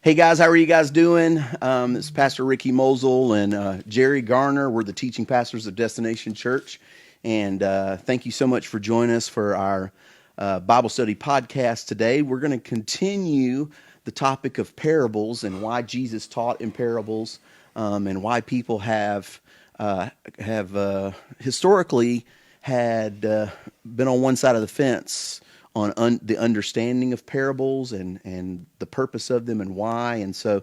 Hey guys, how are you guys doing? This is Pastor Ricky Mosel and Jerry Garner. We're the teaching pastors of Destination Church. And thank you so much for joining us for our Bible study podcast today. We're going to continue the topic of parables and why Jesus taught in parables, and why people have historically had been on one side of the fence on the understanding of parables and the purpose of them and why. And so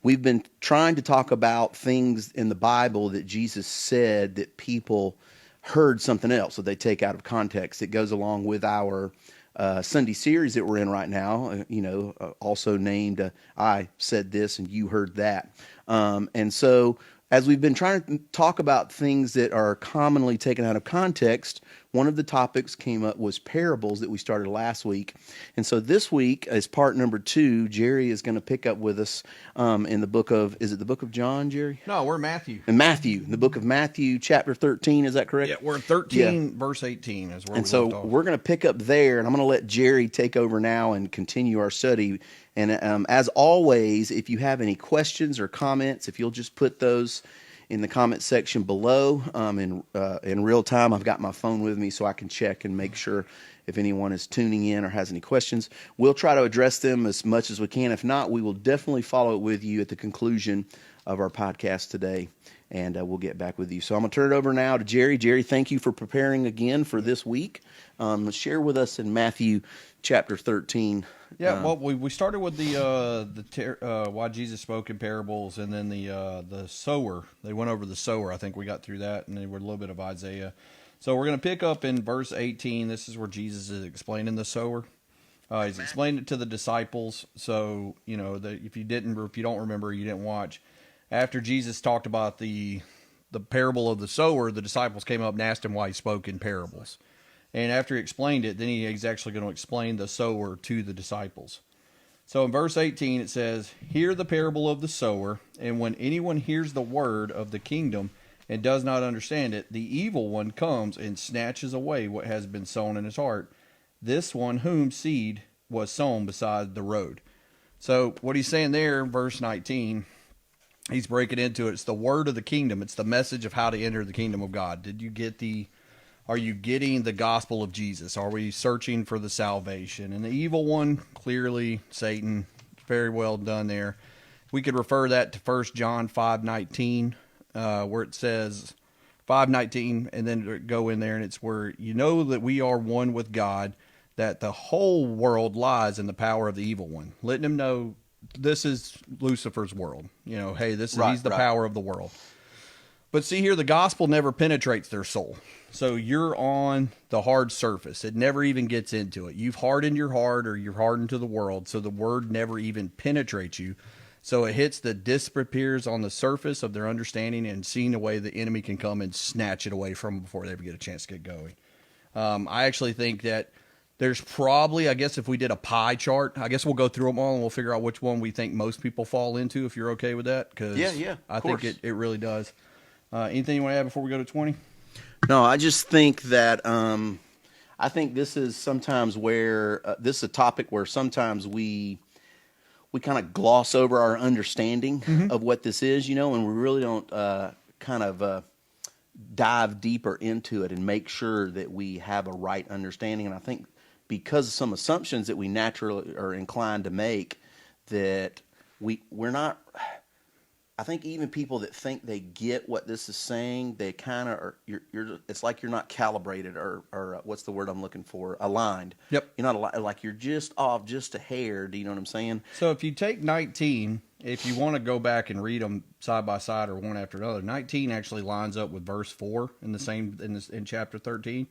we've been trying to talk about things in the Bible that Jesus said that people heard something else, so they take out of context. It goes along with our Sunday series that we're in right now, also named I Said This and You Heard That. And so as we've been trying to talk about things that are commonly taken out of context, one of the topics came up was parables that we started last week. And so this week, as part number 2, Jerry is going to pick up with us in the book of, is it the book of John, Jerry? No, we're Matthew. In Matthew, the book of Matthew, chapter 13, is that correct? Yeah, we're 13, verse 18 is where And we so left off. we're going to pick up there, and I'm going to let Jerry take over now and continue our study. And as always, if you have any questions or comments, if you'll just put those in the comment section below. In real time, I've got my phone with me so I can check and make sure if anyone is tuning in or has any questions. We'll try to address them as much as we can. If not, we will definitely follow it with you at the conclusion of our podcast today, and we'll get back with you. So I'm going to turn it over now to Jerry. Jerry, thank you for preparing again for this week. Share with us in Matthew chapter 13. Yeah, well, we started with the why Jesus spoke in parables, and then the sower. They went over the sower. I think we got through that, and then we're a little bit of Isaiah. So we're going to pick up in verse 18. This is where Jesus is explaining the sower. He's explained it to the disciples. So if you don't remember, you didn't watch. After Jesus talked about the parable of the sower, the disciples came up and asked him why he spoke in parables. And after he explained it, then he's actually going to explain the sower to the disciples. So in verse 18 it says, "Hear the parable of the sower, and when anyone hears the word of the kingdom and does not understand it, the evil one comes and snatches away what has been sown in his heart. This one whom seed was sown beside the road." So what he's saying there in verse 19, he's breaking into it. It's the word of the kingdom. It's the message of how to enter the kingdom of God. Are you getting the gospel of Jesus? Are we searching for the salvation? And the evil one, clearly Satan, very well done there. We could refer that to 1 John 5:19, where it says 5:19, and then go in there, and it's where you know that we are one with God, that the whole world lies in the power of the evil one. Letting him know this is Lucifer's world. Hey, he's the power of the world. But see here, the gospel never penetrates their soul. So you're on the hard surface. It never even gets into it. You've hardened your heart, or you're hardened to the world, so the word never even penetrates you. So it hits disappears on the surface of their understanding and seeing a way the enemy can come and snatch it away from them before they ever get a chance to get going. I actually think that there's probably, I guess if we did a pie chart, I guess we'll go through them all and we'll figure out which one we think most people fall into, if you're okay with that. Cause I think it really does. Anything you want to add before we go to 20? No, I just think that I think this is sometimes where this is a topic where sometimes we kind of gloss over our understanding of what this is, and we really don't dive deeper into it and make sure that we have a right understanding. And I think because of some assumptions that we naturally are inclined to make, that we're not. I think even people that think they get what this is saying, they kind of are. It's like you're not calibrated or what's the word I'm looking for? Aligned. Yep. You're not like you're just off just a hair. Do you know what I'm saying? So if you take 19, if you want to go back and read them side by side or one after another, 19 actually lines up with verse 4 in chapter 13.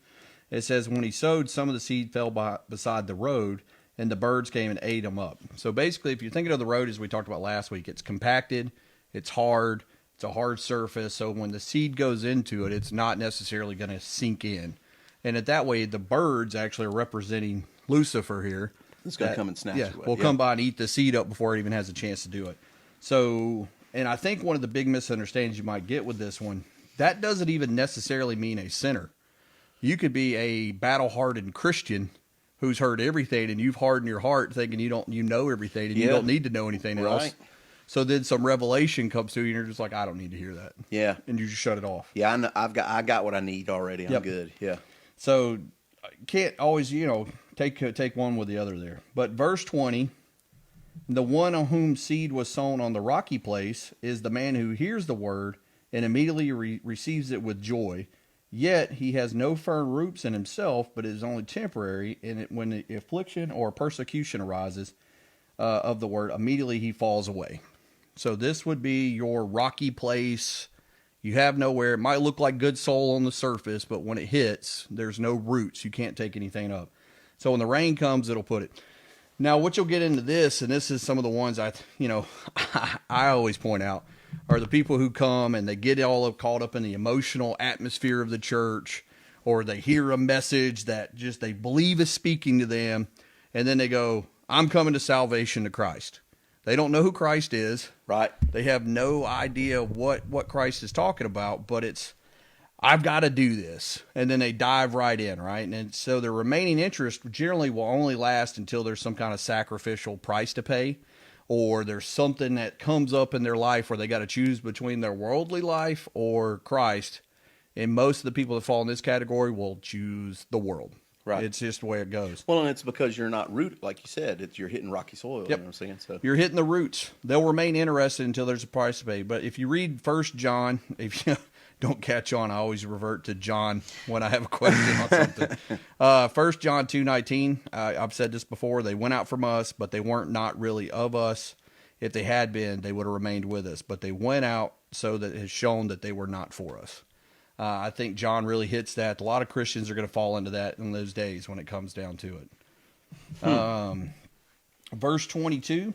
It says, "When he sowed, some of the seed fell beside the road, and the birds came and ate them up." So basically, if you're thinking of the road as we talked about last week, it's compacted. It's hard. It's a hard surface. So when the seed goes into it, it's not necessarily going to sink in. And that way, the birds actually are representing Lucifer here. It's going to come and snatch it away. Will come by and eat the seed up before it even has a chance to do it. So, and I think one of the big misunderstandings you might get with this one, that doesn't even necessarily mean a sinner. You could be a battle-hardened Christian who's heard everything, and you've hardened your heart thinking you know everything, and you Yeah. don't need to know anything else. Right. So then some revelation comes to you, and you're just like, I don't need to hear that. Yeah. And you just shut it off. Yeah, I know, I got what I need already. I'm Yep. good. Yeah. So can't always, take one with the other there. But verse 20, the one on whom seed was sown on the rocky place is the man who hears the word and immediately receives it with joy. Yet he has no firm roots in himself, but is only temporary. And when the affliction or persecution arises of the word, immediately he falls away. So this would be your rocky place. You have nowhere. It might look like good soil on the surface, but when it hits, there's no roots. You can't take anything up. So when the rain comes, it'll put it. Now, what you'll get into this, and this is some of the ones I always point out, are the people who come and they get all caught up in the emotional atmosphere of the church, or they hear a message that just they believe is speaking to them, and then they go, I'm coming to salvation to Christ. They don't know who Christ is. Right. They have no idea what Christ is talking about, but it's, I've got to do this. And then they dive right in, right? And so their remaining interest generally will only last until there's some kind of sacrificial price to pay, or there's something that comes up in their life where they got to choose between their worldly life or Christ. And most of the people that fall in this category will choose the world. Right. It's just the way it goes. Well, and it's because you're not rooted, like you said. You're hitting rocky soil. Yep. You know what I'm saying? So You're hitting the roots. They'll remain interested until there's a price to pay. But if you read 1 John, if you don't catch on, I always revert to John when I have a question on something. 1 John 2:19, I've said this before, they went out from us, but they weren't not really of us. If they had been, they would have remained with us. But they went out so that it has shown that they were not for us. I think John really hits that. A lot of Christians are going to fall into that in those days when it comes down to it. Verse 22,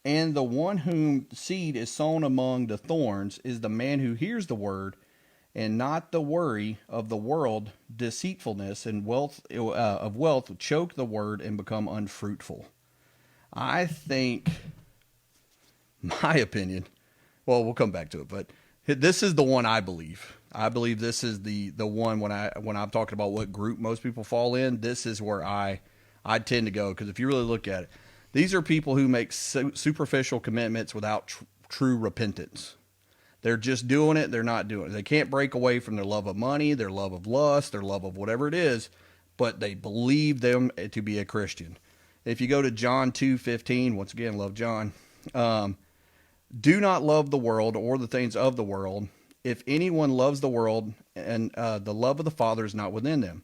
and the one whom seed is sown among the thorns is the man who hears the word, and not the worry of the world, deceitfulness and wealth choke the word and become unfruitful. I think, my opinion, well, we'll come back to it, but this is the one I believe. I believe this is the one when I'm talking about what group most people fall in. This is where I tend to go, because if you really look at it, these are people who make superficial commitments without true repentance. They're just doing it. They're not doing it. They can't break away from their love of money, their love of lust, their love of whatever it is, but they believe them to be a Christian. If you go to John 2:15, once again, love John. Do not love the world or the things of the world. If anyone loves the world, and the love of the Father is not within them.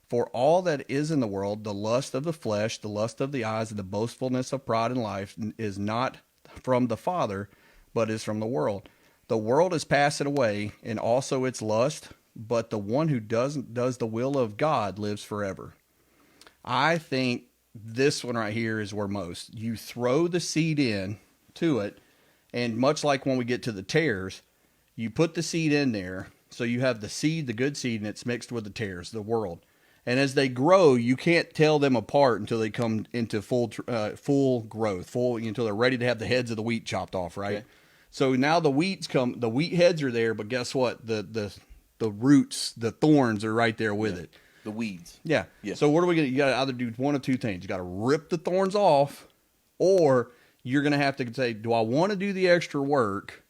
For all that is in the world, the lust of the flesh, the lust of the eyes, and the boastfulness of pride in life is not from the Father, but is from the world. The world is passing away, and also its lust, but the one who does the will of God lives forever. I think this one right here is where most. You throw the seed in to it, and much like when we get to the tares, you put the seed in there, so you have the seed, the good seed, and it's mixed with the tares, the world. And as they grow, you can't tell them apart until they come into full growth, until they're ready to have the heads of the wheat chopped off, right? Okay. So now the wheat heads are there, but guess what? The roots, the thorns are right there with it. The weeds. Yeah. So what are we going to, you got to either do one of two things. You got to rip the thorns off, or you're going to have to say, do I want to do the extra work,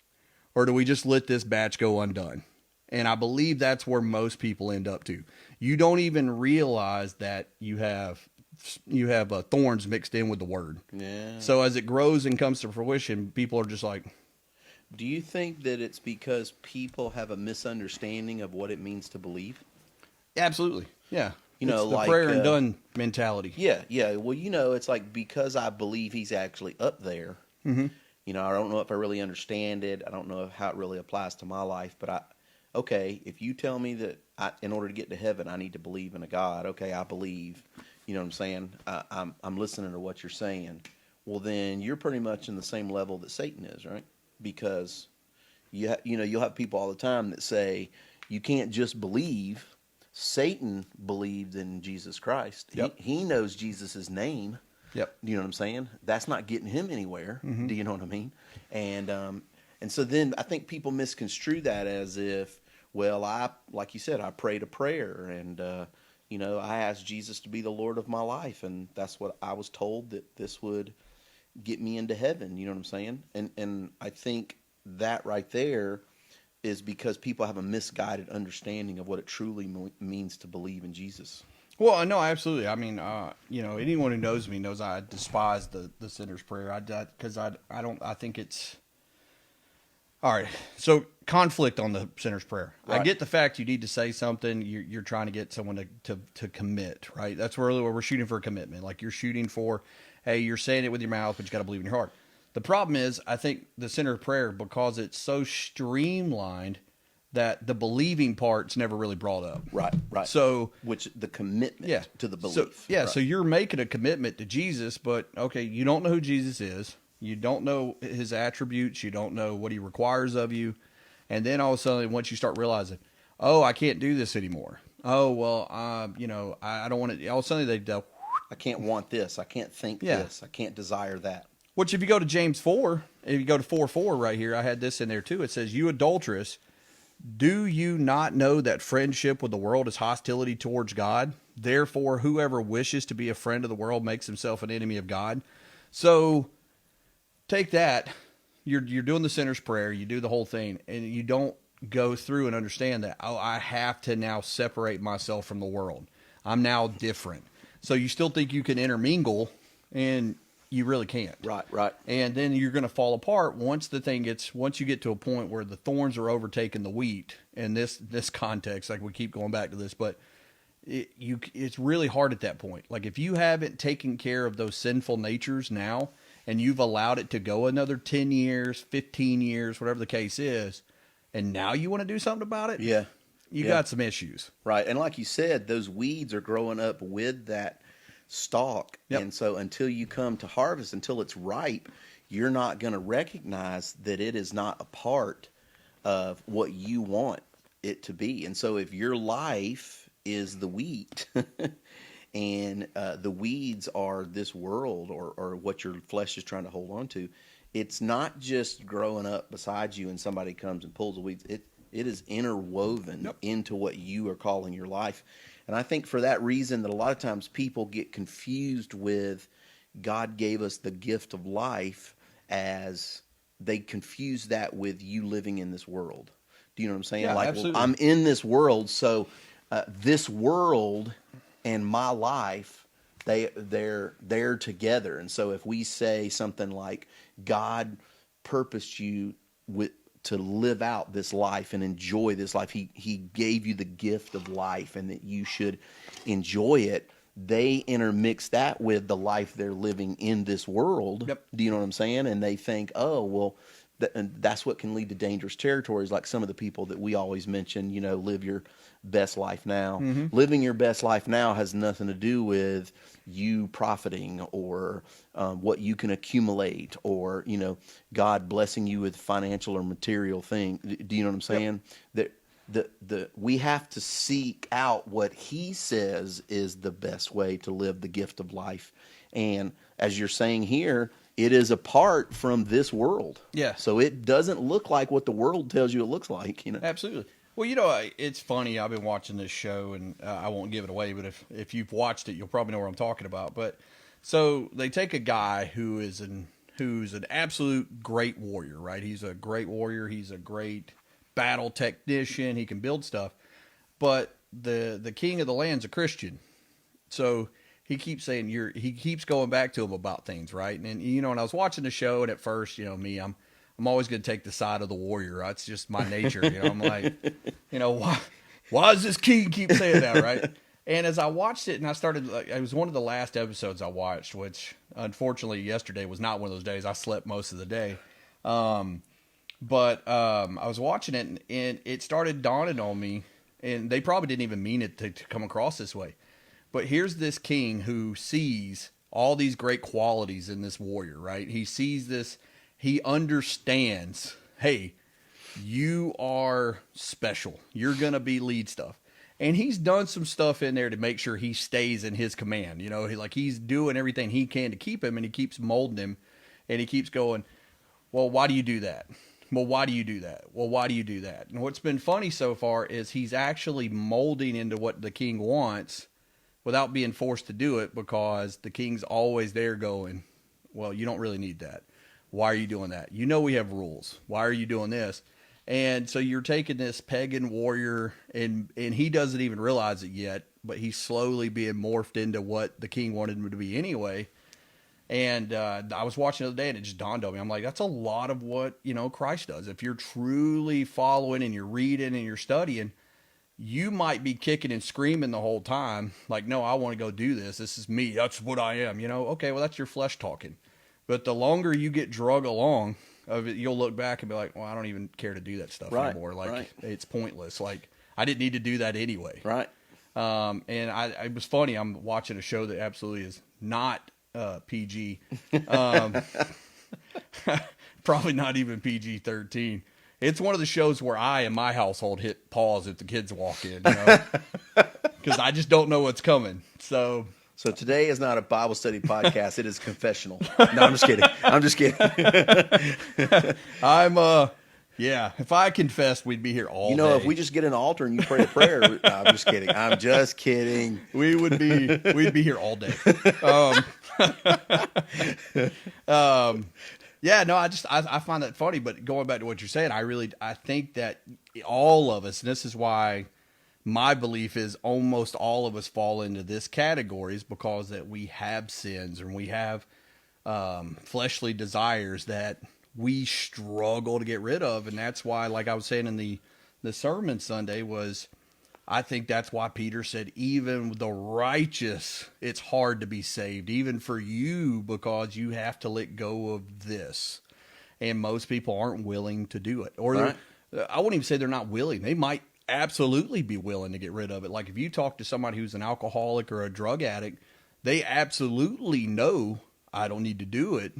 or do we just let this batch go undone? And I believe that's where most people end up to. You don't even realize that you have thorns mixed in with the word. Yeah. So as it grows and comes to fruition, people are just like. Do you think that it's because people have a misunderstanding of what it means to believe? Absolutely. Yeah. It's the like prayer and done mentality. Yeah. Well, it's like, because I believe he's actually up there. Mm-hmm. I don't know if I really understand it. I don't know how it really applies to my life. But okay, if you tell me that in order to get to heaven, I need to believe in a God. Okay, I believe. You know what I'm saying? I'm listening to what you're saying. Well, then you're pretty much in the same level that Satan is, right? Because you'll have people all the time that say you can't just believe. Satan believed in Jesus Christ. Yep. He knows Jesus' name. Yep. Do you know what I'm saying? That's not getting him anywhere. Mm-hmm. Do you know what I mean? And so then I think people misconstrue that as if, well, like you said, I prayed a prayer and I asked Jesus to be the Lord of my life, and that's what I was told, that this would get me into heaven. You know what I'm saying? And I think that right there is because people have a misguided understanding of what it truly means to believe in Jesus. Well, no, absolutely. I mean, anyone who knows me knows I despise the sinner's prayer. I think it's all right. So conflict on the sinner's prayer. Right. I get the fact you need to say something. You're trying to get someone to commit, right? That's really where we're shooting for a commitment. Like you're shooting for, hey, you're saying it with your mouth, but you got to believe in your heart. The problem is, I think the sinner's prayer, because it's so streamlined, that the believing part's never really brought up. Right, right. So, which the commitment to the belief. So you're making a commitment to Jesus, but okay, you don't know who Jesus is. You don't know his attributes. You don't know what he requires of you. And then all of a sudden, once you start realizing, oh, I can't do this anymore. Oh, well, I don't want to. All of a sudden, they go, I can't want this. I can't think this. I can't desire that. Which, if you go to James 4, if you go to 4:4 right here, I had this in there too. It says, you adulterous, do you not know that friendship with the world is hostility towards God? Therefore, whoever wishes to be a friend of the world makes himself an enemy of God. So take that. You're doing the sinner's prayer. You do the whole thing, and you don't go through and understand that, oh, I have to now separate myself from the world. I'm now different. So you still think you can intermingle, and you really can't. Right. And then you're going to fall apart once you get to a point where the thorns are overtaking the wheat. In this context, like we keep going back to this, but it's really hard at that point. Like if you haven't taken care of those sinful natures now, and you've allowed it to go another 10 years, 15 years, whatever the case is, and now you want to do something about it? Yeah. You got some issues. Right. And like you said, those weeds are growing up with that stalk. Yep. And so until you come to harvest, until it's ripe, you're not going to recognize that it is not a part of what you want it to be. And so if your life is the wheat and the weeds are this world or what your flesh is trying to hold on to, it's not just growing up beside you and somebody comes and pulls the weeds. It is interwoven into what you are calling your life. And I think for that reason that a lot of times people get confused with God gave us the gift of life, as they confuse that with you living in this world. Do you know what I'm saying? Yeah, like, absolutely. well, I'm in this world, so this world and my life, they're together. And so if we say something like God purposed you to live out this life and enjoy this life, he gave you the gift of life and that you should enjoy it, they intermix that with the life they're living in this world. Yep. Do you know what I'm saying? And they think, oh, well, and that's what can lead to dangerous territories, like some of the people that we always mention, live your best life now. Mm-hmm. Living your best life now has nothing to do with you profiting or what you can accumulate or, God blessing you with financial or material thing. Do you know what I'm saying? Yep. We have to seek out what he says is the best way to live the gift of life. And as you're saying here, it is apart from this world. Yeah. So it doesn't look like what the world tells you it looks like. Absolutely. Well, it's funny. I've been watching this show, and I won't give it away, but if you've watched it, you'll probably know what I'm talking about. But so they take a guy who's an absolute great warrior, right? He's a great warrior. He's a great battle technician. He can build stuff. But the king of the land's a Christian. So he keeps saying he keeps going back to him about things, right? And and I was watching the show, and at first, me, I'm always going to take the side of the warrior. Right? It's just my nature. I'm like, why does this king keep saying that, right? And as I watched it, and I started, it was one of the last episodes I watched, which unfortunately yesterday was not one of those days. I slept most of the day. But I was watching it, and it started dawning on me, and they probably didn't even mean it to come across this way. But here's this king who sees all these great qualities in this warrior, right? He sees this, he understands, hey, you are special. You're going to be lead stuff. And he's done some stuff in there to make sure he stays in his command. He's doing everything he can to keep him, and he keeps molding him, and he keeps going, well, why do you do that? Well, why do you do that? Well, why do you do that? And what's been funny so far is he's actually molding into what the king wants, without being forced to do it, because the king's always there going, well, you don't really need that. Why are you doing that? You know we have rules. Why are you doing this? And so you're taking this pagan warrior, and he doesn't even realize it yet, but he's slowly being morphed into what the king wanted him to be anyway. And I was watching the other day, and it just dawned on me. I'm like, that's a lot of what, Christ does. If you're truly following and you're reading and you're studying, you might be kicking and screaming the whole time. Like, no, I want to go do this. This is me. That's what I am. Okay, well, that's your flesh talking. But the longer you get drug along of it, you'll look back and be like, well, I don't even care to do that stuff anymore. Like, it's pointless. Like, I didn't need to do that anyway. Right. And it was funny. I'm watching a show that absolutely is not PG. Probably not even PG-13. It's one of the shows where I, in my household, hit pause if the kids walk in, because I just don't know what's coming. So today is not a Bible study podcast. It is confessional. No, I'm just kidding. I'm just kidding. If I confessed, we'd be here all day. If we just get an altar and you pray a prayer, no, I'm just kidding. I'm just kidding. We'd be here all day. I find that funny, but going back to what you're saying, I think that all of us, and this is why my belief is almost all of us fall into this category, is because that we have sins and we have fleshly desires that we struggle to get rid of. And that's why, like I was saying in the sermon Sunday, I think that's why Peter said, even the righteous, it's hard to be saved, even for you, because you have to let go of this. And most people aren't willing to do it. Or I wouldn't even say they're not willing. They might absolutely be willing to get rid of it. Like if you talk to somebody who's an alcoholic or a drug addict, they absolutely know, I don't need to do it.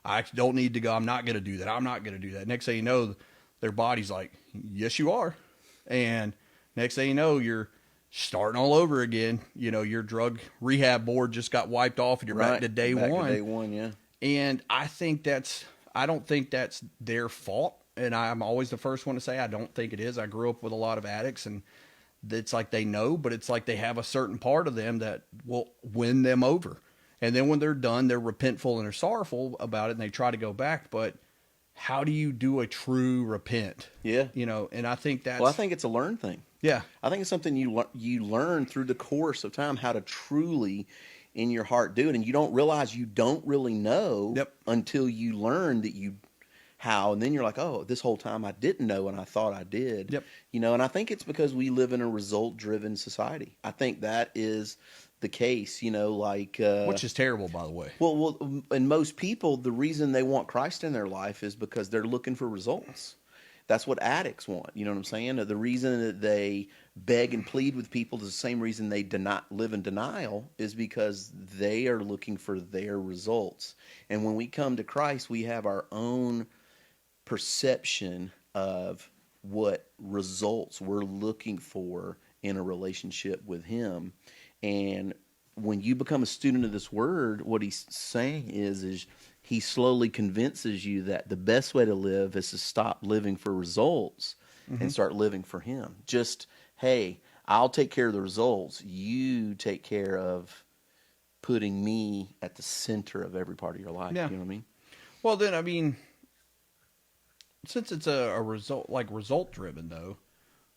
I don't need to go. I'm not going to do that. I'm not going to do that. Next thing you know, their body's like, yes, you are. And next thing you know, you're starting all over again. Your drug rehab board just got wiped off and you're back to day one. To day one, yeah. And I don't think that's their fault. And I'm always the first one to say, I don't think it is. I grew up with a lot of addicts, and it's like they know, but it's like they have a certain part of them that will win them over. And then when they're done, they're repentful and they're sorrowful about it, and they try to go back. But how do you do a true repent? Yeah. And I think that's... Well, I think it's a learned thing. Yeah. I think it's something you learn through the course of time, how to truly in your heart do it. And you don't realize you don't really know until you learn that how. And then you're like, oh, this whole time I didn't know and I thought I did. Yep. And I think it's because we live in a result-driven society. I think that is the case, which is terrible, by the way. Well, and most people, the reason they want Christ in their life is because they're looking for results. That's what addicts want. You know what I'm saying? The reason that they beg and plead with people is the same reason they live in denial, is because they are looking for their results. And when we come to Christ, we have our own perception of what results we're looking for in a relationship with Him. And when you become a student of this word, what he's saying is he slowly convinces you that the best way to live is to stop living for results and start living for Him. Just, hey, I'll take care of the results. You take care of putting me at the center of every part of your life. Yeah. You know what I mean? Well, then, since it's a result driven though,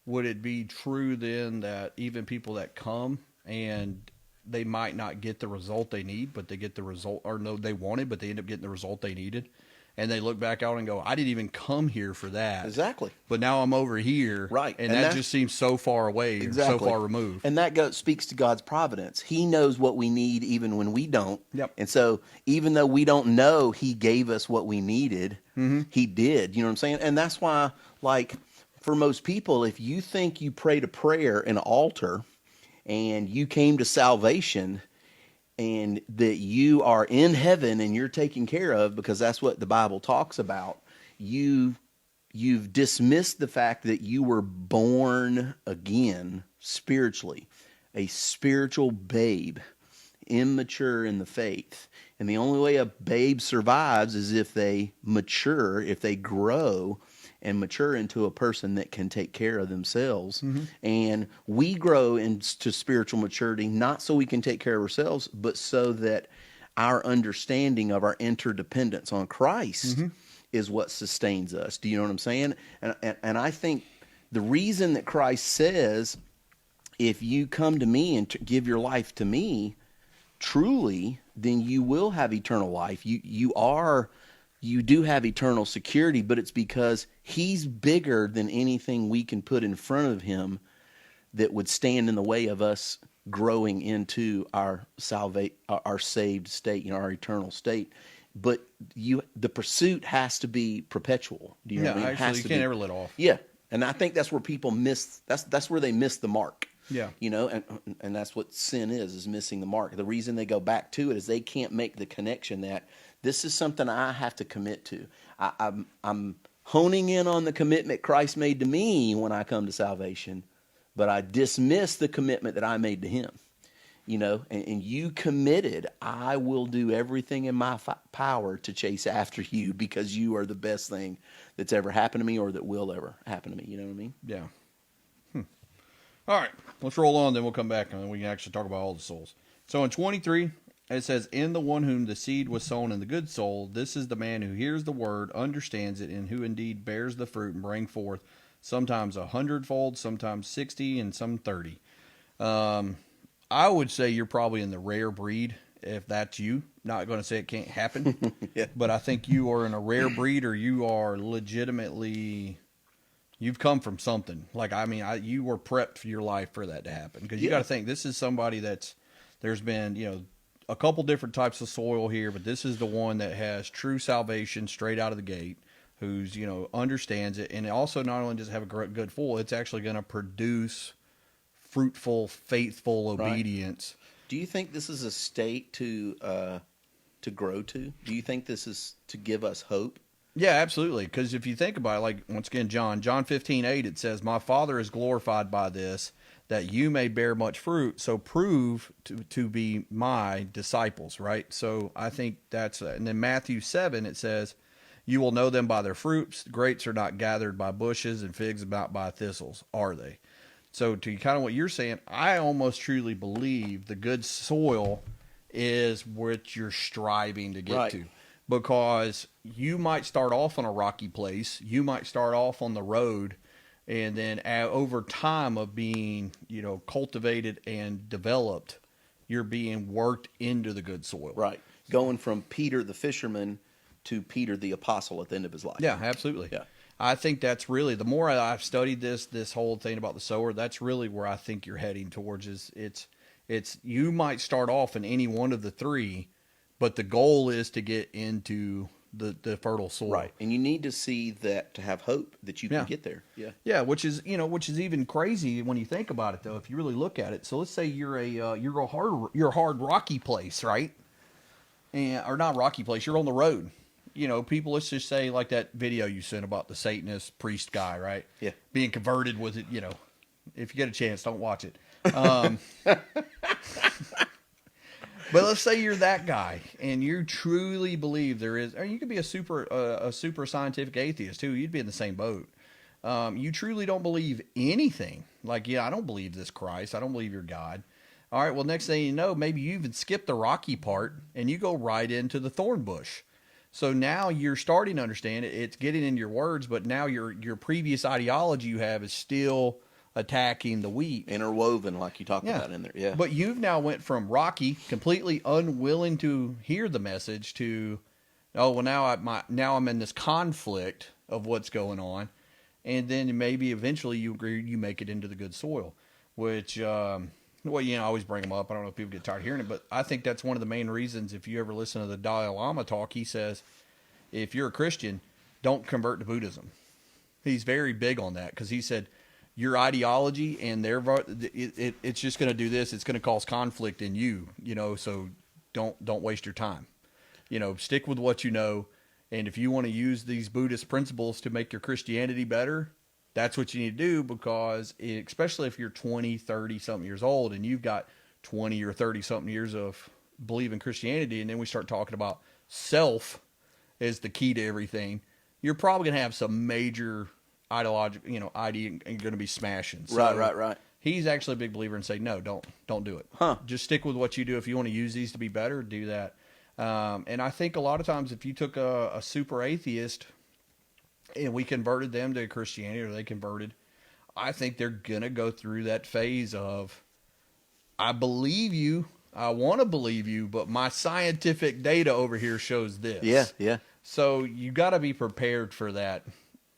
would it be true then that even people that come and they might not get the result they need, but they get the result, or no, they wanted, but they end up getting the result they needed, and they look back out and go, I didn't even come here for that. Exactly. But now I'm over here. Right. And that just seems so far away, exactly. so far removed. And that speaks to God's providence. He knows what we need even when we don't. Yep. And so even though we don't know He gave us what we needed, He did. You know what I'm saying? And that's why, for most people, if you think you prayed a prayer in an altar and you came to salvation and that you are in heaven and you're taken care of, because that's what the Bible talks about, you've dismissed the fact that you were born again spiritually, a spiritual babe, immature in the faith. And the only way a babe survives is if they mature, if they grow, and mature into a person that can take care of themselves. And we grow into spiritual maturity not so we can take care of ourselves, but so that our understanding of our interdependence on Christ is what sustains us. Do you know what I'm saying? And I think the reason that Christ says, if you come to me and give your life to me, truly, then you will have eternal life. You do have eternal security, but it's because he's bigger than anything we can put in front of him that would stand in the way of us growing into our saved state, our eternal state. But the pursuit has to be perpetual. Do you know what I mean? Actually, you can't ever let off. Yeah, and I think that's where people miss. That's where they miss the mark. Yeah. And that's what sin is missing the mark. The reason they go back to it is they can't make the connection that this is something I have to commit to. I'm honing in on the commitment Christ made to me when I come to salvation, but I dismiss the commitment that I made to him. And you committed, I will do everything in my power to chase after you because you are the best thing that's ever happened to me or that will ever happen to me. You know what I mean? Yeah. All right, let's roll on, then we'll come back, and then we can actually talk about all the souls. So in 23, it says, in the one whom the seed was sown in the good soul, this is the man who hears the word, understands it, and who indeed bears the fruit and bring forth sometimes 100-fold, sometimes 60, and some 30. I would say you're probably in the rare breed, if that's you. Not going to say it can't happen, Yeah. but I think you are in a rare breed, or you are legitimately... You've come from something. You were prepped for your life for that to happen. Because you got to think, this is somebody there's been, a couple different types of soil here, but this is the one that has true salvation straight out of the gate, who's, understands it. And also not only does it have a good soil, it's actually going to produce fruitful, faithful obedience. Right. Do you think this is a state to grow to? Do you think this is to give us hope? Yeah, absolutely. Because if you think about it, once again, John 15:8, it says, my Father is glorified by this, that you may bear much fruit, so prove to be my disciples, right? So I think that's, and then Matthew 7, it says, you will know them by their fruits. Grapes are not gathered by bushes and figs not by thistles, are they? So to kind of what you're saying, I almost truly believe the good soil is what you're striving to get to. Because you might start off on a rocky place, you might start off on the road, and then over time of being, cultivated and developed, you're being worked into the good soil. Right. Going from Peter the fisherman to Peter the apostle at the end of his life. Yeah, absolutely. Yeah. I think that's really, the more I've studied this whole thing about the sower, that's really where I think you're heading towards. It's you might start off in any one of the three, but the goal is to get into the fertile soil. Right. And you need to see that to have hope that you can get there. Yeah. Yeah, which is even crazy when you think about it though, if you really look at it. So let's say you're a hard rocky place, right? Or not rocky place, you're on the road. People, let's just say like that video you sent about the Satanist priest guy, right? Yeah. Being converted with it, if you get a chance, don't watch it. But let's say you're that guy and you truly believe there is, or you could be a super scientific atheist too. You'd be in the same boat. You truly don't believe anything. Like, I don't believe this Christ. I don't believe your God. All right. Well, next thing you know, maybe you even skip the rocky part and you go right into the thorn bush. So now you're starting to understand it. It's getting into your words, but now your previous ideology you have is still attacking the wheat. Interwoven, like you talked about in there. Yeah. But you've now went from rocky, completely unwilling to hear the message, to, oh, well, now I'm in this conflict of what's going on. And then maybe eventually you make it into the good soil, which, I always bring them up. I don't know if people get tired of hearing it, but I think that's one of the main reasons. If you ever listen to the Dalai Lama talk, he says, if you're a Christian, don't convert to Buddhism. He's very big on that because he said, your ideology and it's just going to do this. It's going to cause conflict in you, so don't waste your time. Stick with what you know. And if you want to use these Buddhist principles to make your Christianity better, that's what you need to do, because especially if you're 20, 30 something years old and you've got 20 or 30 something years of believing Christianity. And then we start talking about self as the key to everything. you're probably going to have some major ideological, idea and going to be smashing. So Right. he's actually a big believer and say, no, don't do it. Huh. Just stick with what you do. If you want to use these to be better, do that. And I think a lot of times if you took a super atheist and we converted them to Christianity, or they converted, I think they're going to go through that phase of, I believe you, I want to believe you, but my scientific data over here shows this. Yeah. So you got to be prepared for that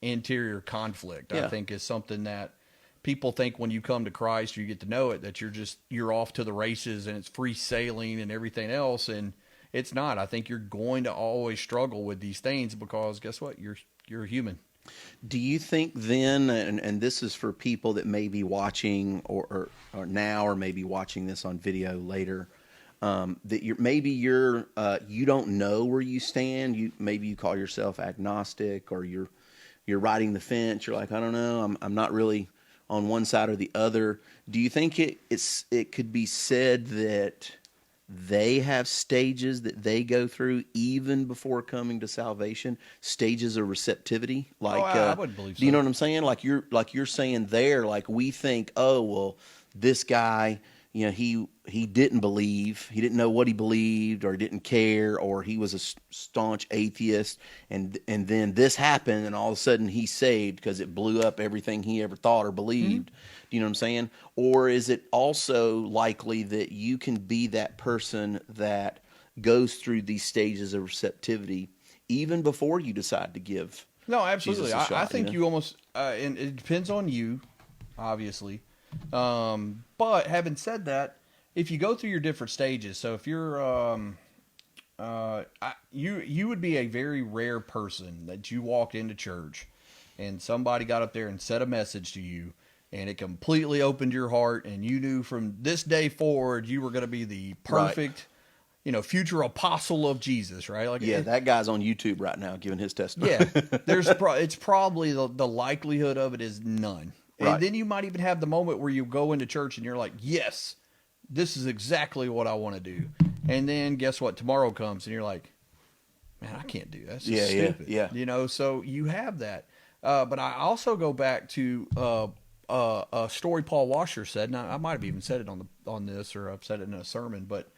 interior conflict. Yeah. I think is something that people think when you come to Christ, you get to know it, that you're off to the races and it's free sailing and everything else. And it's not. I think you're going to always struggle with these things because guess what? You're a human. Do you think then, and this is for people that may be watching or now, or maybe watching this on video later, that you don't know where you stand. Maybe you call yourself agnostic, or you're riding the fence. You're like, I don't know. I'm not really on one side or the other. Do you think it could be said that they have stages that they go through even before coming to salvation, stages of receptivity? Like, I would believe so. Do you know what I'm saying? Like you're saying there, like we think, oh, well, this guy, he didn't believe, he didn't know what he believed, or didn't care, or he was a staunch atheist, and then this happened, and all of a sudden he's saved because it blew up everything he ever thought or believed. Do you know what I'm saying? Or is it also likely that you can be that person that goes through these stages of receptivity even before you decide to give? No, absolutely. Jesus a shot, I think you almost, and it depends on you, obviously. But having said that, if you go through your different stages, so if you're, you would be a very rare person that you walked into church and somebody got up there and said a message to you, and it completely opened your heart, and you knew from this day forward you were going to be the perfect, future apostle of Jesus, right? Like, Yeah, that guy's on YouTube right now giving his testimony. yeah, it's probably the likelihood of it is none. And Right. then you might even have the moment where you go into church and you're like, yes, this is exactly what I want to do. And then guess what? Tomorrow comes and you're like, man, I can't do that. That's just stupid. Yeah. So you have that. But I also go back to a story Paul Washer said, and I might have even said it on this, or I've said it in a sermon, but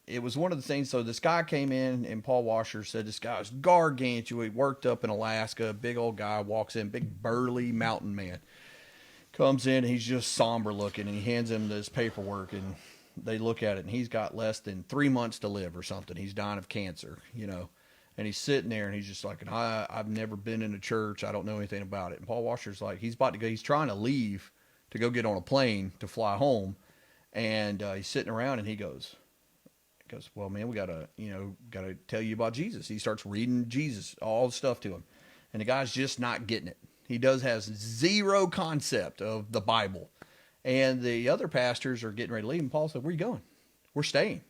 it was one of the things. So this guy came in, and Paul Washer said this guy was gargantuan. He worked up in Alaska, big old guy, walks in, big burly mountain man, comes in, and he's just somber looking, and he hands him this paperwork, and they look at it, and he's got less than 3 months to live or something. He's dying of cancer, and he's sitting there, and he's just like, I've never been in a church. I don't know anything about it. And Paul Washer's like, he's about to go, he's trying to leave to go get on a plane to fly home. And he's sitting around, and he goes, well, man, we gotta tell you about Jesus. He starts reading Jesus, all the stuff to him. And the guy's just not getting it. He has zero concept of the Bible. And the other pastors are getting ready to leave. And Paul said, where are you going? We're staying.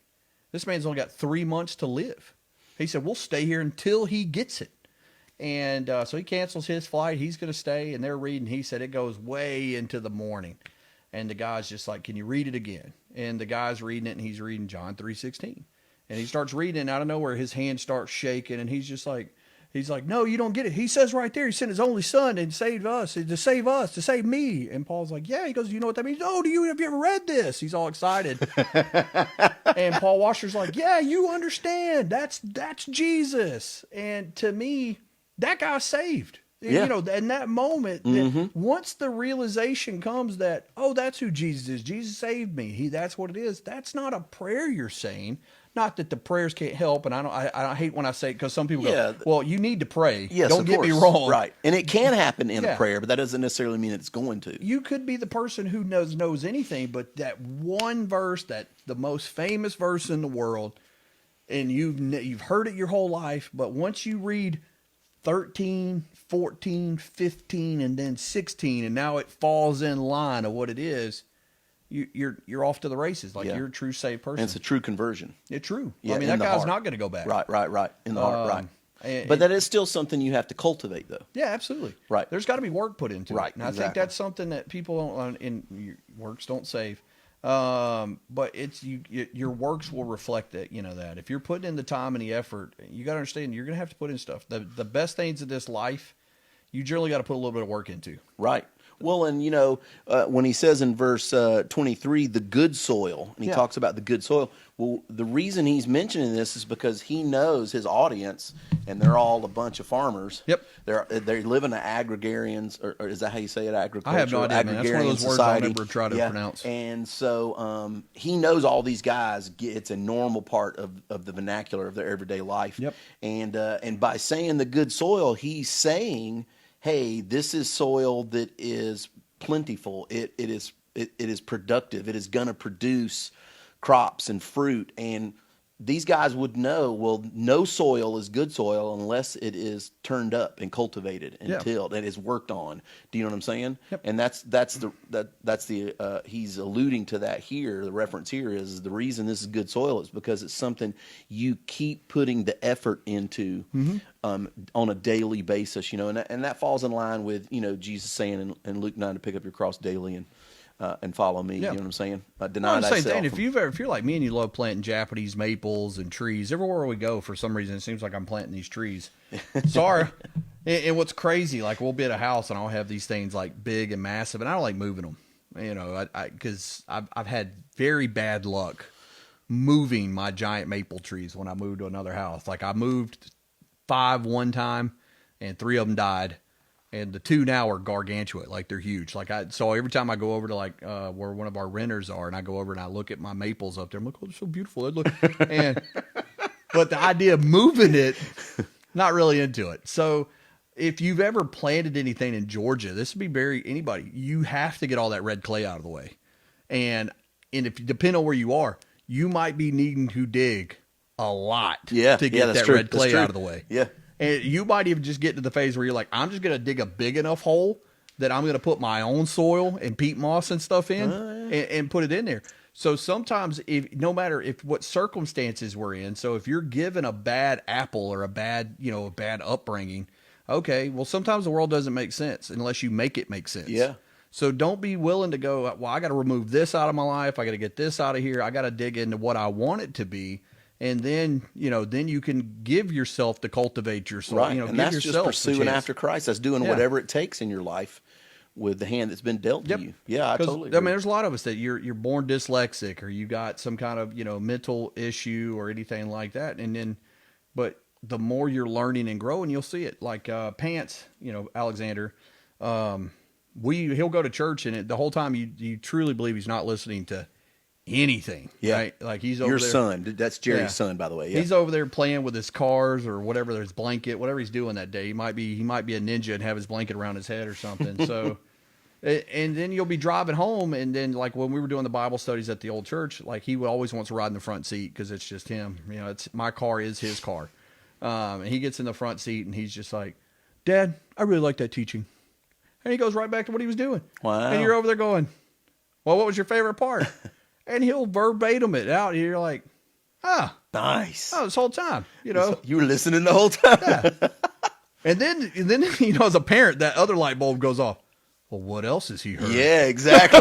This man's only got 3 months to live. He said, we'll stay here until he gets it. And so he cancels his flight. He's going to stay, and they're reading. He said it goes way into the morning. And the guy's just like, can you read it again? And the guy's reading it, and he's reading John 3:16. And he starts reading it, and out of nowhere, his hand starts shaking, and he's like, no, you don't get it. He says right there, he sent his only son and saved us, to save me. And Paul's like, yeah. He goes, you know what that means? Oh, have you ever read this? He's all excited. And Paul Washer's like, yeah, you understand. That's Jesus. And to me, that guy's saved. Yeah. In that moment, once the realization comes that, oh, that's who Jesus is. Jesus saved me. That's what it is. That's not a prayer you're saying. Not that the prayers can't help, and I hate when I say it, because some people go, well, you need to pray. Yes, don't of get course. me wrong. Right. And it can happen in a prayer, but that doesn't necessarily mean it's going to. You could be the person who knows anything, but that one verse, that the most famous verse in the world, and you've heard it your whole life, but once you read 13, 14, 15, and then 16, and now it falls in line of what it is, you're off to the races. Like, you're a true saved person. And it's a true conversion. It's true. Yeah, I mean, that guy's not going to go back. Right. In the heart, right. But that is still something you have to cultivate, though. Yeah, absolutely. Right. There's got to be work put into it. Right, And I think that's something that people don't, in works don't save. But your works will reflect that. You know that if you're putting in the time and the effort, you got to understand you're going to have to put in stuff. The best things of this life, you generally got to put a little bit of work into. Right. Well, and when he says in verse 23, the good soil, and he Yeah. talks about the good soil. Well, the reason he's mentioning this is because he knows his audience, and they're all a bunch of farmers. Yep. They live in an agrarians, or is that how you say it? Agriculture. I have no idea, man. That's one of those words I'll never try to pronounce. And so he knows all these guys. It's a normal part of the vernacular of their everyday life. Yep. And by saying the good soil, he's saying, hey, this is soil that is plentiful. It is productive. It is going to produce crops and fruit. And these guys would know, well, no soil is good soil unless it is turned up and cultivated and tilled and is worked on. Do you know what I'm saying? Yep. And that's the he's alluding to that here. The reference here is the reason this is good soil is because it's something you keep putting the effort into on a daily basis. And that falls in line with Jesus saying in Luke 9 to pick up your cross daily and follow me. Yeah. You know what I'm saying? I'm Deny saying, thyself. Dan, if you're like me and you love planting Japanese maples and trees, everywhere we go, for some reason, it seems like I'm planting these trees. Sorry. And what's crazy, like we'll be at a house and I'll have these things like big and massive, and I don't like moving them. Because I've had very bad luck moving my giant maple trees when I moved to another house. Like I moved 5 one time, and 3 of them died. And the 2 now are gargantuan, like they're huge. So every time I go over to where one of our renters are, and I go over and I look at my maples up there, I'm like, oh, they're so beautiful. But the idea of moving it, not really into it. So if you've ever planted anything in Georgia, this would be anybody. You have to get all that red clay out of the way, and if you depend on where you are, you might be needing to dig a lot to get that red clay out of the way. Yeah. And you might even just get to the phase where you're like, I'm just going to dig a big enough hole that I'm going to put my own soil and peat moss and stuff in and put it in there. So sometimes no matter what circumstances we're in, so if you're given a bad apple or a bad upbringing, okay, well, sometimes the world doesn't make sense unless you make it make sense. Yeah. So don't be willing to go, well, I got to remove this out of my life. I got to get this out of here. I got to dig into what I want it to be. And then you can give yourself to cultivate your soul. Right. And that's just pursuing after Christ. That's doing whatever it takes in your life with the hand that's been dealt to you. Yeah, I totally agree. I mean, there's a lot of us that you're born dyslexic, or you got some kind of mental issue or anything like that. But the more you're learning and growing, you'll see it. Like Pants, Alexander, he'll go to church, and the whole time you truly believe he's not listening to anything, right? Like he's over your there. Son. That's Jerry's son, by the way. Yeah. He's over there playing with his cars or whatever, his blanket, whatever he's doing that day. He might be a ninja and have his blanket around his head or something. So, and then you'll be driving home, and then like when we were doing the Bible studies at the old church, like he would always want to ride in the front seat because it's just him. It's my car is his car, and he gets in the front seat and he's just like, "Dad, I really like that teaching," and he goes right back to what he was doing. Wow. And you're over there going, "Well, what was your favorite part?" And he'll verbatim it out. And you're like, nice. Oh, this whole time, You were listening the whole time. Yeah. And then as a parent, that other light bulb goes off. Well, what else has he heard? Yeah, exactly.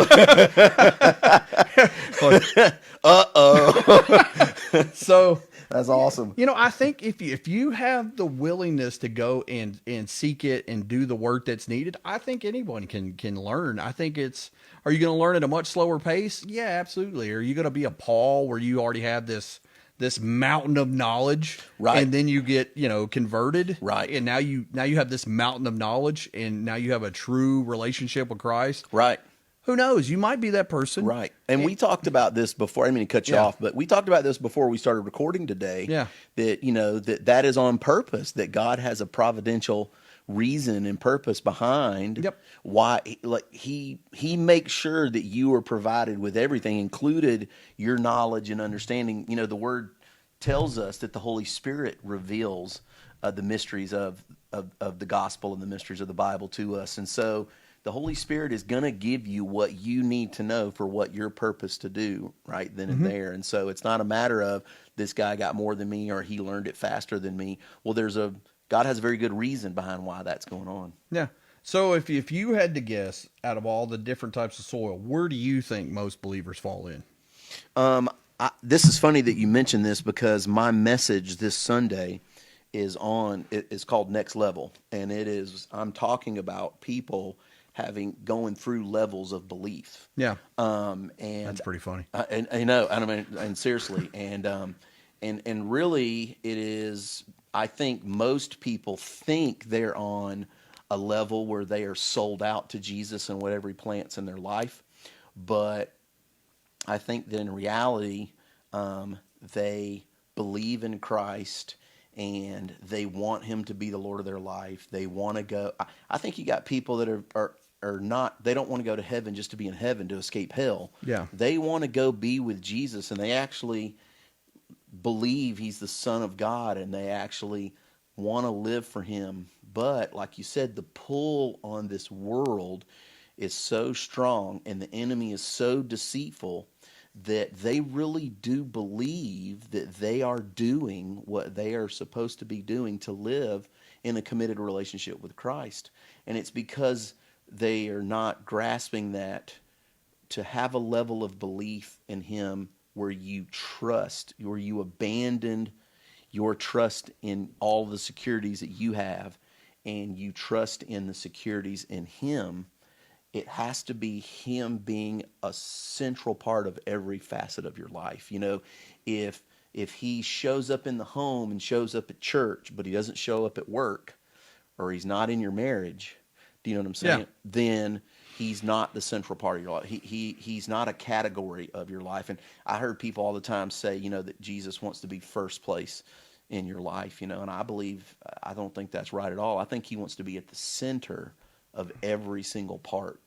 So that's awesome. I think if you have the willingness to go and seek it and do the work that's needed, I think anyone can learn. I think are you going to learn at a much slower pace? Yeah, absolutely. Are you going to be a Paul where you already have this mountain of knowledge, right? And then you get converted, right? And now you have this mountain of knowledge, and now you have a true relationship with Christ, right? Who knows? You might be that person, right? And we talked about this before. I didn't mean to cut you off, but we talked about this before we started recording today. Yeah, that that is on purpose. That God has a providential reason and purpose behind why, like he makes sure that you are provided with everything, included your knowledge and understanding. The Word tells us that the Holy Spirit reveals the mysteries of the gospel and the mysteries of the Bible to us, and so the Holy Spirit is going to give you what you need to know for what your purpose to do right then and there. And so it's not a matter of this guy got more than me or he learned it faster than me. Well, God has a very good reason behind why that's going on. Yeah. So if you had to guess out of all the different types of soil, where do you think most believers fall in? This is funny that you mentioned this because my message this Sunday is called Next Level, and I'm talking about people going through levels of belief. Yeah, And that's pretty funny. and I know, I mean, and seriously, and really, it is. I think most people think they're on a level where they are sold out to Jesus and whatever He plants in their life, but I think that in reality, they believe in Christ and they want Him to be the Lord of their life. They want to go. I think you got people that are not. They don't want to go to heaven just to be in heaven to escape hell. Yeah. They want to go be with Jesus, and they actually believe He's the Son of God, and they actually want to live for Him. But like you said, the pull on this world is so strong, and the enemy is so deceitful that they really do believe that they are doing what they are supposed to be doing to live in a committed relationship with Christ. And it's because they are not grasping that to have a level of belief in Him where you trust, where you abandoned your trust in all the securities that you have and you trust in the securities in Him. It has to be Him being a central part of every facet of your life. You know, if He shows up in the home and shows up at church, but He doesn't show up at work, or He's not in your marriage, do you know what I'm saying? Yeah. Then He's not the central part of your life. He's not a category of your life. And I heard people all the time say, you know, that Jesus wants to be first place in your life, you know, and I don't think that's right at all. I think He wants to be at the center of every single part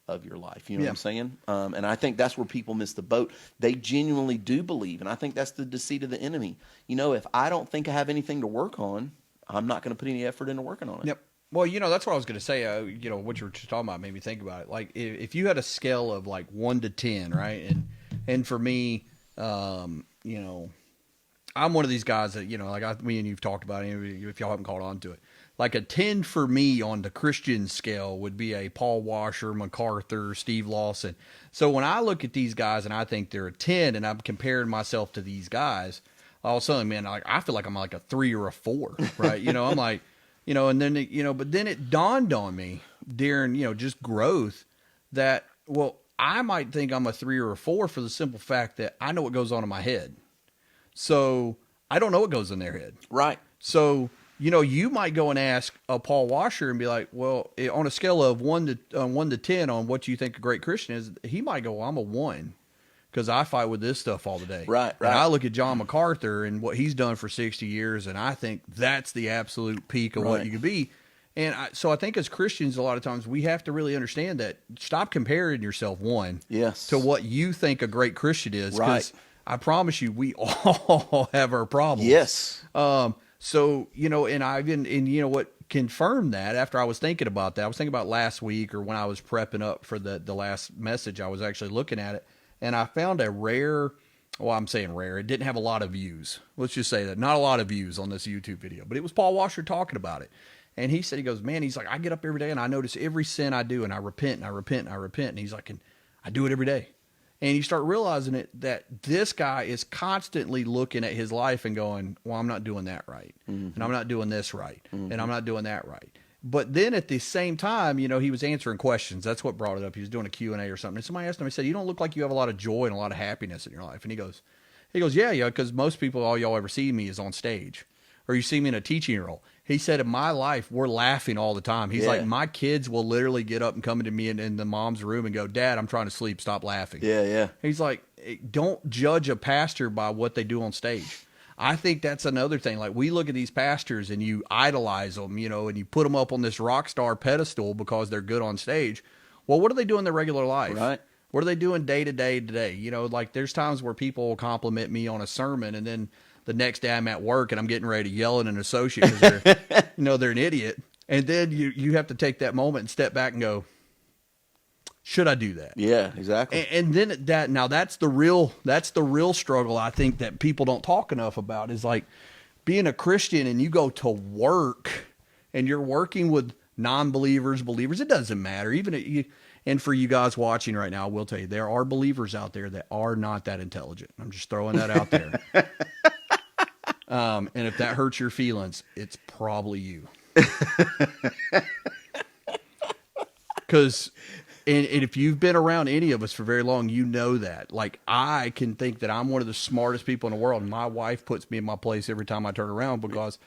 of your life. You know what I'm saying? And I think that's where people miss the boat. They genuinely do believe, and I think that's the deceit of the enemy. You know, if I don't think I have anything to work on, I'm not going to put any effort into working on it. Yep. Well, you know, that's what I was going to say. You know, what you were just talking about made me think about it. Like, if you had a scale of like 1 to 10, right? And for me, you know, I'm one of these guys that, you know, like me and you've talked about it, if y'all haven't caught on to it. Like a 10 for me on the Christian scale would be a Paul Washer, MacArthur, Steve Lawson. So when I look at these guys and I think they're a 10 and I'm comparing myself to these guys, all of a sudden, man, I feel like I'm like a 3 or a 4, right? You know, I'm like, you know, and then, you know, but then it dawned on me during, you know, just growth that, well, I might think I'm a 3 or a 4 for the simple fact that I know what goes on in my head. So I don't know what goes in their head. Right. So, you know, you might go and ask a Paul Washer and be like, well, on a scale of 1 to 10 on what you think a great Christian is, he might go, well, I'm a 1 because I fight with this stuff all the day. Right. And I look at John MacArthur and what he's done for 60 years, and I think that's the absolute peak of what you could be. And so I think as Christians, a lot of times we have to really understand that. Stop comparing yourself, to what you think a great Christian is. Right. I promise you, we all have our problems. Yes. So, you know, and you know what confirmed that after I was thinking about that, I was thinking about last week or when I was prepping up for the last message, I was actually looking at it and I found a rare, well, I'm saying rare. It didn't have a lot of views. Let's just say that. Not a lot of views on this YouTube video, but it was Paul Washer talking about it. And he said, he goes, man, he's like, I get up every day and I notice every sin I do and I repent and I repent and I repent. And he's like, and I do it every day. And you start realizing that this guy is constantly looking at his life and going, well, I'm not doing that right. Mm-hmm. And I'm not doing this right. Mm-hmm. And I'm not doing that right. But then at the same time, you know, he was answering questions. That's what brought it up. He was doing a Q&A or something. And somebody asked him, he said, you don't look like you have a lot of joy and a lot of happiness in your life. And he goes, yeah, because most people, all y'all ever see me is on stage. Or you see me in a teaching role. He said, in my life, we're laughing all the time. He's like, my kids will literally get up and come into me in the mom's room and go, Dad, I'm trying to sleep. Stop laughing. Yeah. He's like, don't judge a pastor by what they do on stage. I think that's another thing. Like, we look at these pastors and you idolize them, you know, and you put them up on this rock star pedestal because they're good on stage. Well, what do they do in their regular life? Right. What are they doing day to day? You know, like there's times where people will compliment me on a sermon and then the next day I'm at work and I'm getting ready to yell at an associate because they're, you know, they're an idiot. And then you have to take that moment and step back and go, should I do that? Yeah, exactly. And then that's the real struggle I think that people don't talk enough about is like being a Christian and you go to work and you're working with non-believers, believers, it doesn't matter. And for you guys watching right now, I will tell you, there are believers out there that are not that intelligent. I'm just throwing that out there. And if that hurts your feelings, it's probably you. Because, and if you've been around any of us for very long, you know that. Like, I can think that I'm one of the smartest people in the world, and my wife puts me in my place every time I turn around because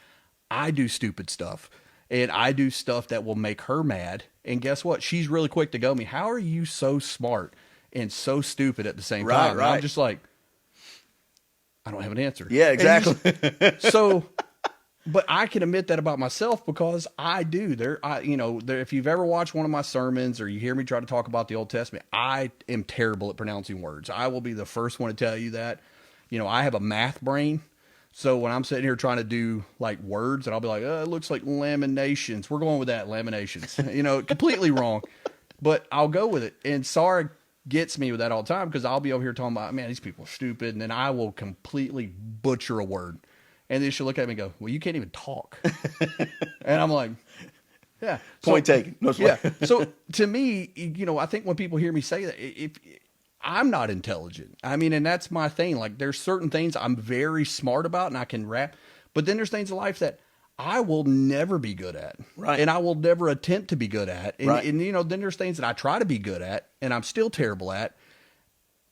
I do stupid stuff. And I do stuff that will make her mad. And guess what? She's really quick to go me, how are you so smart and so stupid at the same time? And I'm just like, I don't have an answer. Yeah, exactly. But I can admit that about myself because I do. If you've ever watched one of my sermons or you hear me try to talk about the Old Testament, I am terrible at pronouncing words. I will be the first one to tell you that. I have a math brain. So when I'm sitting here trying to do like words, and I'll be like, it looks like laminations. We're going with that, laminations. Completely wrong. But I'll go with it. And Sarah gets me with that all the time because I'll be over here talking about, man, these people are stupid. And then I will completely butcher a word. And then she'll look at me and go, well, you can't even talk. And I'm like, yeah. Point taken. No yeah. So to me, I think when people hear me say that, if I'm not intelligent. I mean, and that's my thing. Like, there's certain things I'm very smart about and I can rap, but then there's things in life that I will never be good at. Right. And I will never attempt to be good at. And, right. and then there's things that I try to be good at and I'm still terrible at,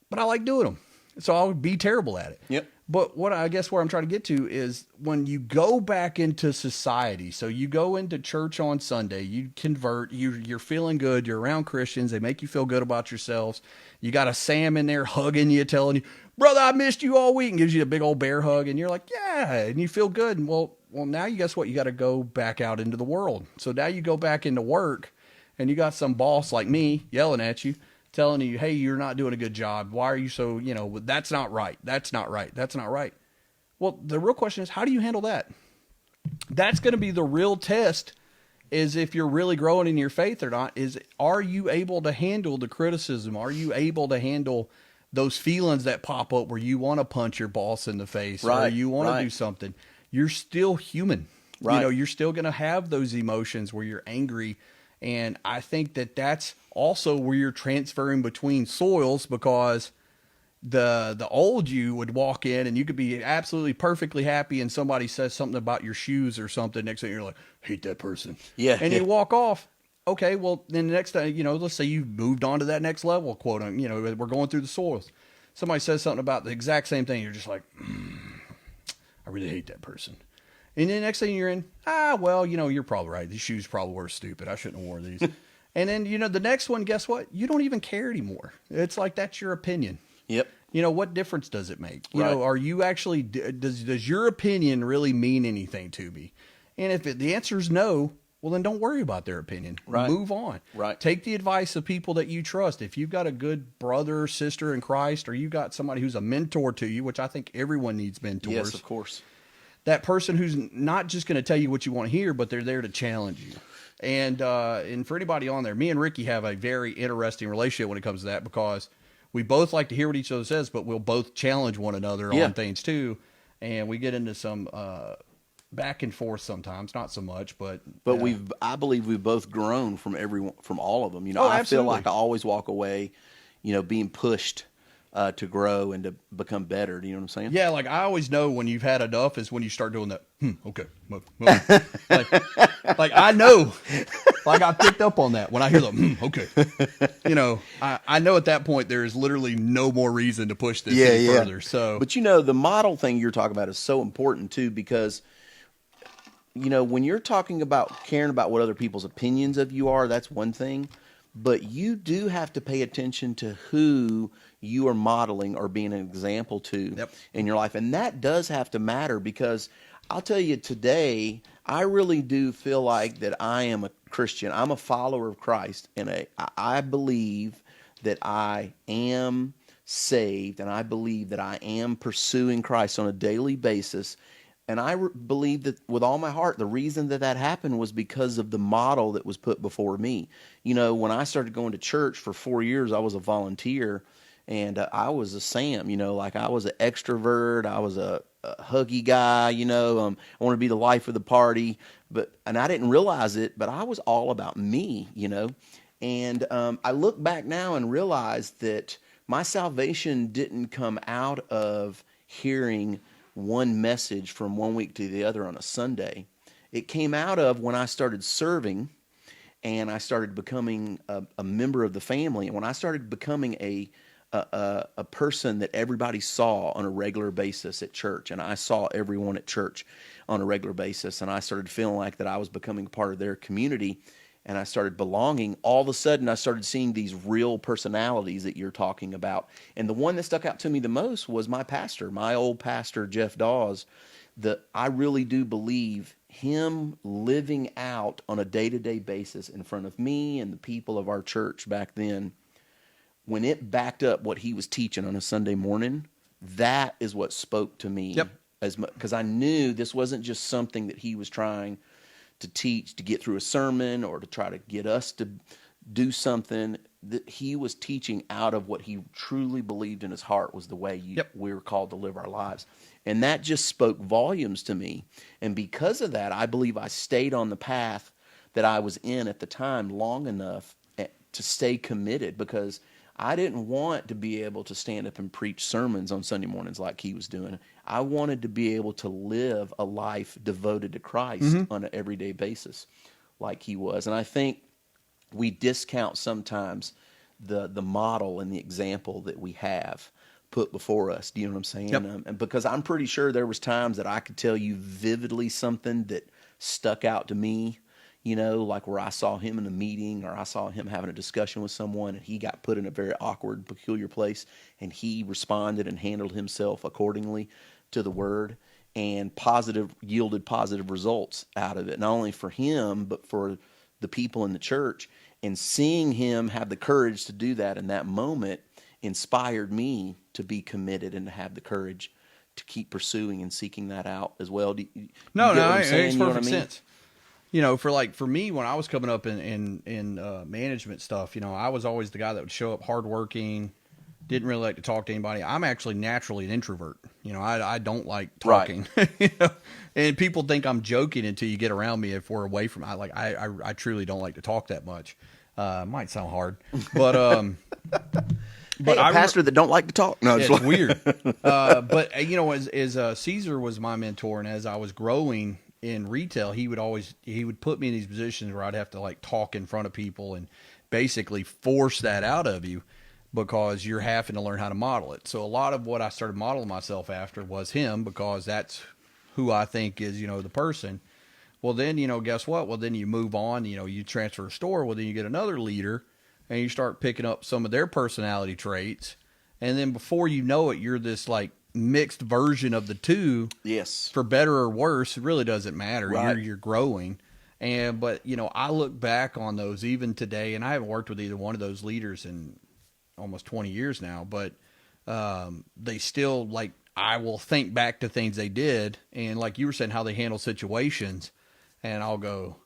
but I like doing them. So I'll be terrible at it. Yep. But what I guess where I'm trying to get to is when you go back into society, so you go into church on Sunday, you convert, you're feeling good, you're around Christians, they make you feel good about yourselves. You got a Sam in there hugging you, telling you, brother, I missed you all week, and gives you a big old bear hug, and you're like, yeah, and you feel good. And well, now you guess what? You got to go back out into the world. So now you go back into work, and you got some boss like me yelling at you, telling you, hey, you're not doing a good job. Why are you so, that's not right. That's not right. That's not right. Well, the real question is, how do you handle that? That's going to be the real test, is if you're really growing in your faith or not, are you able to handle the criticism? Are you able to handle those feelings that pop up where you want to punch your boss in the face or you want to do something? You're still human. Right. You're still going to have those emotions where you're angry. And I think that that's also where you're transferring between soils, because the old you would walk in and you could be absolutely perfectly happy and somebody says something about your shoes or something. Next thing you're like, hate that person. Yeah. And you walk off. Okay, well, then the next time, let's say you've moved on to that next level, quote, we're going through the soils. Somebody says something about the exact same thing. You're just like, I really hate that person. And then the next thing you're in, well, you're probably right. These shoes probably were stupid. I shouldn't have worn these. And then, the next one, guess what? You don't even care anymore. It's like, that's your opinion. Yep. What difference does it make? Right. Are you actually, does your opinion really mean anything to me? And if the answer is no, well, then don't worry about their opinion. Right. Move on. Right. Take the advice of people that you trust. If you've got a good brother or sister in Christ, or you got somebody who's a mentor to you, which I think everyone needs mentors. Yes, of course. That person who's not just going to tell you what you want to hear, but they're there to challenge you. And for anybody on there, me and Ricky have a very interesting relationship when it comes to that, because we both like to hear what each other says, but we'll both challenge one another on things too. And we get into some back and forth sometimes, not so much, but I believe we've both grown from all of them. I feel like I always walk away, being pushed to grow and to become better. Do you know what I'm saying? Yeah, like I always know when you've had enough is when you start doing that. Okay, move. like I know, like I picked up on that when I hear the okay. I know at that point there is literally no more reason to push this any further. So, but the model thing you're talking about is so important too, because when you're talking about caring about what other people's opinions of you are, that's one thing. But you do have to pay attention to who you are modeling or being an example to in your life. And that does have to matter, because I'll tell you today, I really do feel like that I am a Christian. I'm a follower of Christ. And I believe that I am saved, and I believe that I am pursuing Christ on a daily basis. And I believe that with all my heart, the reason that happened was because of the model that was put before me. When I started going to church for 4 years, I was a volunteer. And I was a Sam, like I was an extrovert. I was a huggy guy, I want to be the life of the party. And I didn't realize it, but I was all about me. And I look back now and realize that my salvation didn't come out of hearing one message from one week to the other on a Sunday. It came out of when I started serving and I started becoming a member of the family. And when I started becoming a person that everybody saw on a regular basis at church, and I saw everyone at church on a regular basis, and I started feeling like that I was becoming part of their community, and I started belonging, all of a sudden I started seeing these real personalities that you're talking about. And the one that stuck out to me the most was my pastor, my old pastor, Jeff Dawes. I really do believe him living out on a day-to-day basis in front of me and the people of our church back then, when it backed up what he was teaching on a Sunday morning, that is what spoke to me. Yep. Because I knew this wasn't just something that he was trying to teach to get through a sermon or to try to get us to do something. That he was teaching out of what he truly believed in his heart was the way we were called to live our lives. And that just spoke volumes to me. And because of that, I believe I stayed on the path that I was in at the time long enough to stay committed, because I didn't want to be able to stand up and preach sermons on Sunday mornings like he was doing. I wanted to be able to live a life devoted to Christ on an everyday basis like he was. And I think we discount sometimes the model and the example that we have put before us. Do you know what I'm saying? Yep. And because I'm pretty sure there was times that I could tell you vividly something that stuck out to me, like where I saw him in a meeting or I saw him having a discussion with someone and he got put in a very awkward, peculiar place, and he responded and handled himself accordingly to the word, and yielded positive results out of it, not only for him, but for the people in the church. And seeing him have the courage to do that in that moment inspired me to be committed and to have the courage to keep pursuing and seeking that out as well. No, it makes perfect sense. For me, when I was coming up in management stuff, I was always the guy that would show up hardworking, didn't really like to talk to anybody. I'm actually naturally an introvert. I don't like talking. Right. And people think I'm joking until you get around me. If we're away from, I truly don't like to talk that much. Might sound hard, but But hey, a pastor that don't like to talk. No, it's weird. But as Caesar was my mentor, and as I was growing in retail, he would put me in these positions where I'd have to talk in front of people and basically force that out of you, because you're having to learn how to model it. So a lot of what I started modeling myself after was him, because that's who I think is, the person. Well, then, guess what? Well, then you move on, you transfer a store. Well, then you get another leader and you start picking up some of their personality traits. And then before you know it, you're this mixed version of the two. Yes. For better or worse, it really doesn't matter. Right. You're growing. But I look back on those even today, and I haven't worked with either one of those leaders in almost 20 years now, but they still, I will think back to things they did, and like you were saying, how they handle situations, and I'll go,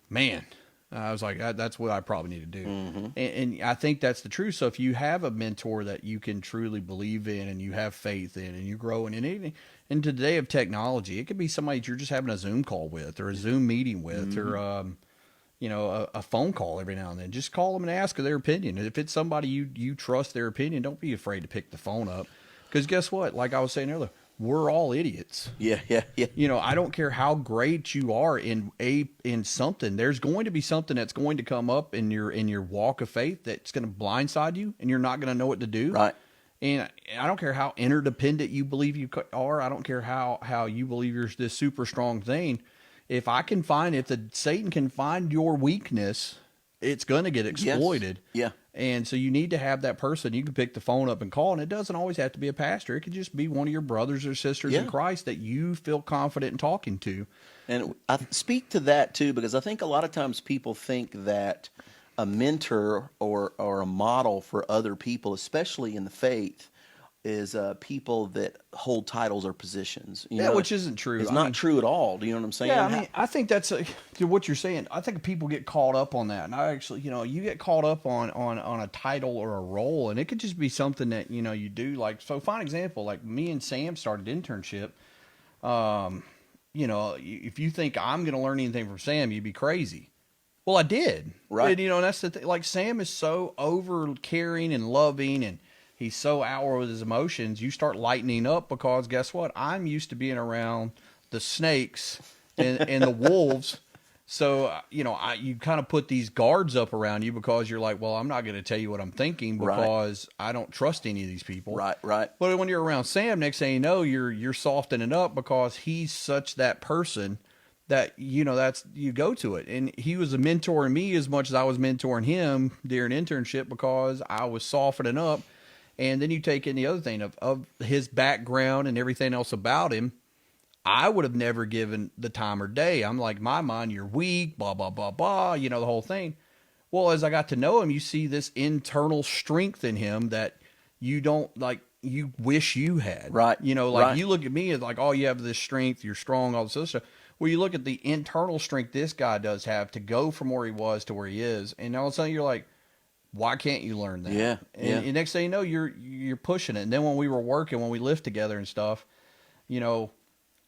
man, I was like, that's what I probably need to do. Mm-hmm. And I think that's the truth. So if you have a mentor that you can truly believe in and you have faith in and you're growing in anything, in today of technology, it could be somebody that you're just having a Zoom call with or a Zoom meeting with, mm-hmm. or a phone call every now and then. Just call them and ask their opinion. If it's somebody you trust their opinion, don't be afraid to pick the phone up. Because guess what? Like I was saying earlier, we're all idiots. Yeah. I don't care how great you are in something. There's going to be something that's going to come up in your walk of faith that's going to blindside you, and you're not going to know what to do. Right. And I don't care how interdependent you believe you are. I don't care how you believe you're this super strong thing. If Satan can find your weakness, it's going to get exploited. Yes. Yeah. And so you need to have that person. You can pick the phone up and call, and it doesn't always have to be a pastor. It could just be one of your brothers or sisters in Christ that you feel confident in talking to. And I speak to that too, because I think a lot of times people think that a mentor or a model for other people, especially in the faith, is people that hold titles or positions. You Yeah, know, which isn't true. It's I not mean, true at all. Do you know what I'm saying? yeah, I mean, I think that's to what you're saying. I think people get caught up on that, and I actually, you get caught up on a title or a role, and it could just be something that you do. Like, so, fine example, like me and Sam started internship. Um, if you think I'm going to learn anything from Sam, you'd be crazy. Well, I did, Right. And that's the thing. Like, Sam is so over caring and loving, and he's so out with his emotions. You start lightening up because guess what? I'm used to being around the snakes and the wolves. So, you kind of put these guards up around you because you're like, well, I'm not going to tell you what I'm thinking because I don't trust any of these people. Right, right. But when you're around Sam, next thing you know, you're softening up because he's such that person that that's you go to it. And he was a mentor in me as much as I was mentoring him during internship because I was softening up. And then you take in the other thing of his background and everything else about him. I would have never given the time or day. I'm like, my mind, you're weak, blah, blah, blah, blah, the whole thing. Well, as I got to know him, you see this internal strength in him that you don't like, you wish you had. Right. Right. You look at me as like, oh, you have this strength, you're strong, all this other stuff. Well, you look at the internal strength this guy does have to go from where he was to where he is. And all of a sudden you're like, why can't you learn that? Yeah. And next thing you know, you're pushing it. And then when we were working, when we lived together and stuff,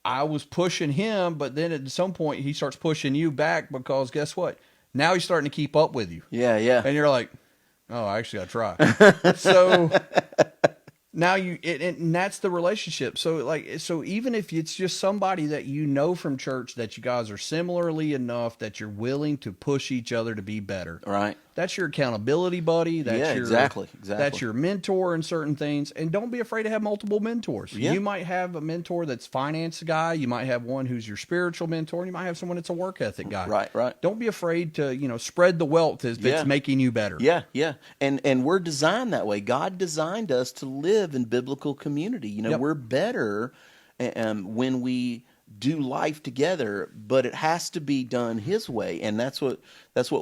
I was pushing him, but then at some point he starts pushing you back because guess what? Now he's starting to keep up with you. Yeah, yeah. And you're like, oh, I actually got to try. So now and that's the relationship. So even if it's just somebody that from church that you guys are similarly enough that you're willing to push each other to be better. Right. That's your accountability buddy. That's exactly. That's your mentor in certain things. And don't be afraid to have multiple mentors. Yeah. You might have a mentor that's finance guy. You might have one who's your spiritual mentor. And you might have someone that's a work ethic guy. Right. Don't be afraid to, spread the wealth if it's making you better. Yeah, yeah. And we're designed that way. God designed us to live in biblical community. We're better when we do life together, but it has to be done His way. And that's what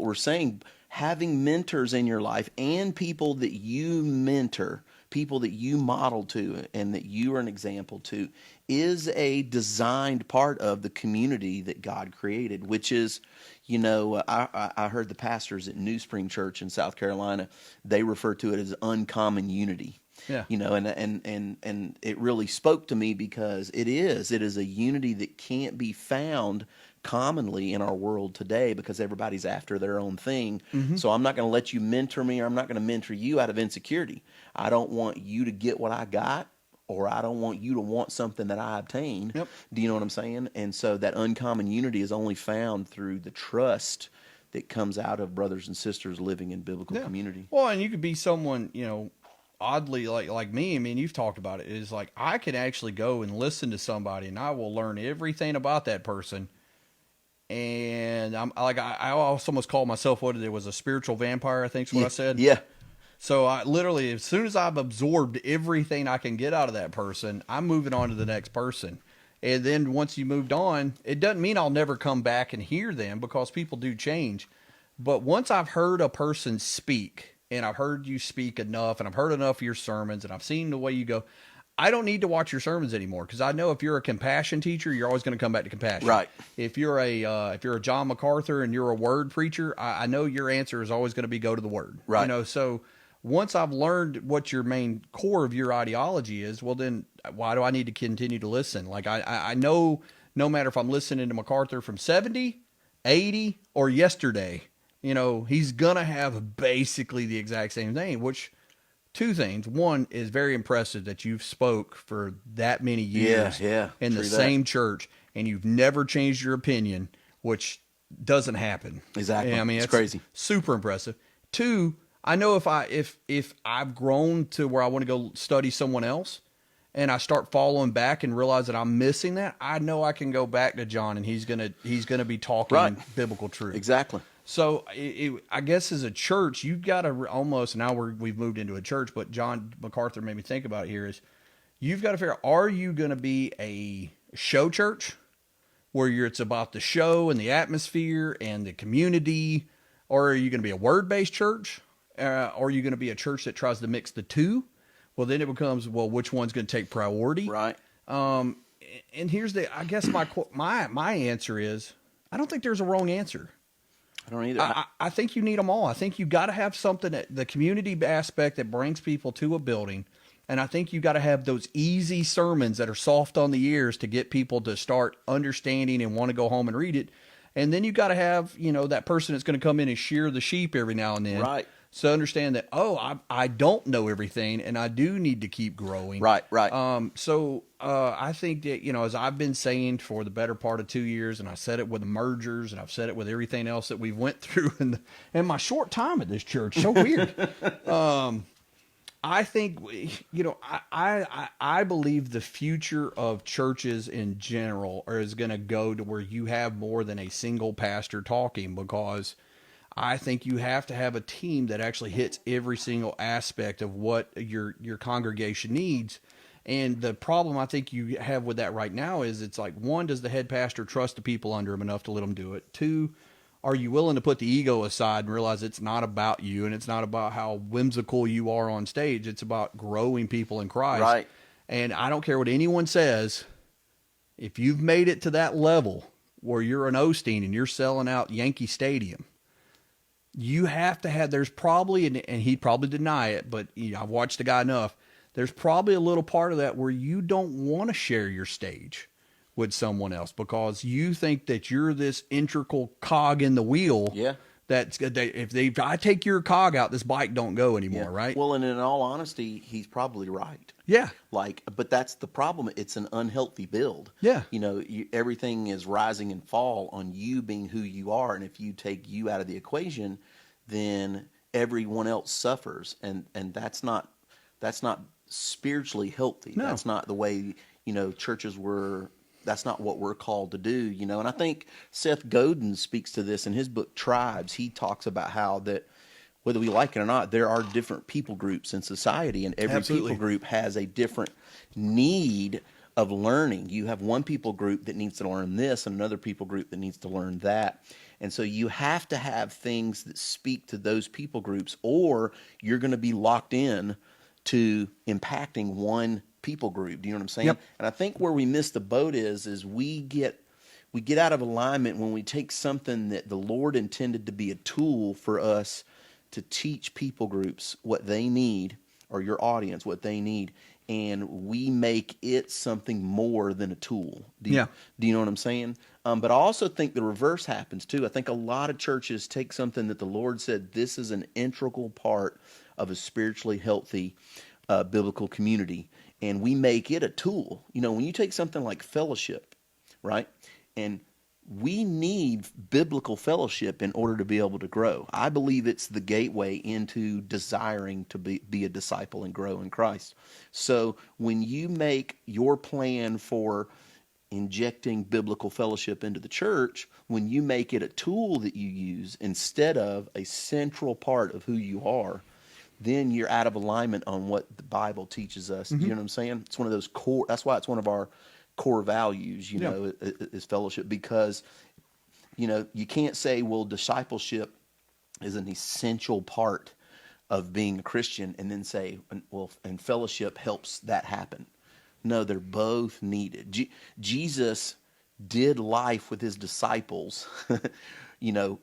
we're saying. Having mentors in your life and people that you mentor, people that you model to and that you are an example to, is a designed part of the community that God created, which is, I heard the pastors at New Spring Church in South Carolina, they refer to it as uncommon unity. Yeah. And it really spoke to me because it is a unity that can't be found commonly in our world today because everybody's after their own thing. Mm-hmm. So I'm not going to let you mentor me, or I'm not going to mentor you out of insecurity. I don't want you to get what I got, or I don't want you to want something that I obtained. Yep. Do you know what I'm saying? And so that uncommon unity is only found through the trust that comes out of brothers and sisters living in biblical community. Well, and you could be someone, oddly like me. I mean, you've talked about it. Is like I can actually go and listen to somebody, and I will learn everything about that person. And I'm like, I almost call myself what it was, a spiritual vampire, I think is what I said. Yeah. So I literally, as soon as I've absorbed everything I can get out of that person, I'm moving on to the next person. And then once you moved on, it doesn't mean I'll never come back and hear them because people do change. But once I've heard a person speak, and I've heard you speak enough, and I've heard enough of your sermons, and I've seen the way you go, I don't need to watch your sermons anymore because I know if you're a compassion teacher, you're always going to come back to compassion. Right. If you're a John MacArthur and you're a word preacher, I know your answer is always going to be go to the word. Right. So once I've learned what your main core of your ideology is, well then why do I need to continue to listen? Like I know no matter if I'm listening to MacArthur from 70, 80, or yesterday, he's going to have basically the exact same thing, which two things. One is very impressive that you've spoke for that many years in the same church and you've never changed your opinion, which doesn't happen. Exactly. I mean, it's crazy. Super impressive. Two, I know if I've grown to where I want to go study someone else and I start following back and realize that I'm missing that, I know I can go back to John and he's going to be talking biblical truth. Exactly. So I guess as a church, you've got to almost, now we've moved into a church, but John MacArthur made me think about it here is you've got to figure out, are you going to be a show church where it's about the show and the atmosphere and the community, or are you going to be a word-based church? Or are you going to be a church that tries to mix the two, well, then it becomes, well, which one's going to take priority? Right. Um, and here's I guess my answer is, I don't think there's a wrong answer. I don't either. I think you need them all. I think you got to have something that the community aspect that brings people to a building. And I think you got to have those easy sermons that are soft on the ears to get people to start understanding and want to go home and read it. And then you got to have, that person that's going to come in and shear the sheep every now and then. Right. So understand that, I don't know everything and I do need to keep growing. Right. So I think that, as I've been saying for the better part of 2 years, and I said it with the mergers and I've said it with everything else that we've went through in my short time at this church. So weird. I think, I believe the future of churches in general is going to go to where you have more than a single pastor talking, because I think you have to have a team that actually hits every single aspect of what your congregation needs. And the problem I think you have with that right now is it's like, one, does the head pastor trust the people under him enough to let them do it? Two, are you willing to put the ego aside and realize it's not about you and it's not about how whimsical you are on stage. It's about growing people in Christ. Right. And I don't care what anyone says. If you've made it to that level where you're an Osteen and you're selling out Yankee Stadium, you have to have, there's probably, and he'd probably deny it, but I've watched the guy enough. There's probably a little part of that where you don't want to share your stage with someone else because you think that you're this integral cog in the wheel. Yeah. If I take your cog out, this bike don't go anymore, right? Well, and in all honesty, he's probably right. Yeah. But that's the problem. It's an unhealthy build. Yeah. Everything is rising and fall on you being who you are. And if you take you out of the equation, then everyone else suffers. And that's not spiritually healthy. No. That's not the way, churches that's not what we're called to do, And I think Seth Godin speaks to this in his book, Tribes. He talks about how that whether we like it or not, there are different people groups in society, and every Absolutely. people group has a different need of learning. You have one people group that needs to learn this and another people group that needs to learn that. And so you have to have things that speak to those people groups, or you're going to be locked in to impacting one people group. Do you know what I'm saying? Yep. And I think where we miss the boat is we get out of alignment when we take something that the Lord intended to be a tool for us to teach people groups what they need, or your audience what they need, and we make it something more than a tool. Do you know what I'm saying? But I also think the reverse happens too. I think a lot of churches take something that the Lord said, this is an integral part of a spiritually healthy biblical community, and we make it a tool. When you take something like fellowship, right? And we need biblical fellowship in order to be able to grow. I believe it's the gateway into desiring to be a disciple and grow in Christ. So when you make your plan for injecting biblical fellowship into the church, when you make it a tool that you use instead of a central part of who you are, then you're out of alignment on what the Bible teaches us. Mm-hmm. You know what I'm saying? It's one of those core, that's why it's one of our core values, is fellowship, because, you can't say, well, discipleship is an essential part of being a Christian and then say, well, and fellowship helps that happen. No, they're both needed. Jesus did life with his disciples,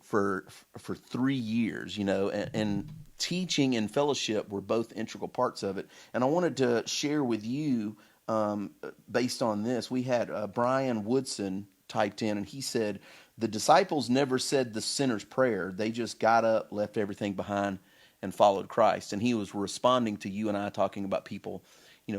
for 3 years, and teaching and fellowship were both integral parts of it. And I wanted to share with you, based on this, we had Brian Woodson typed in, and he said, the disciples never said the sinner's prayer. They just got up, left everything behind, and followed Christ. And he was responding to you and I talking about people,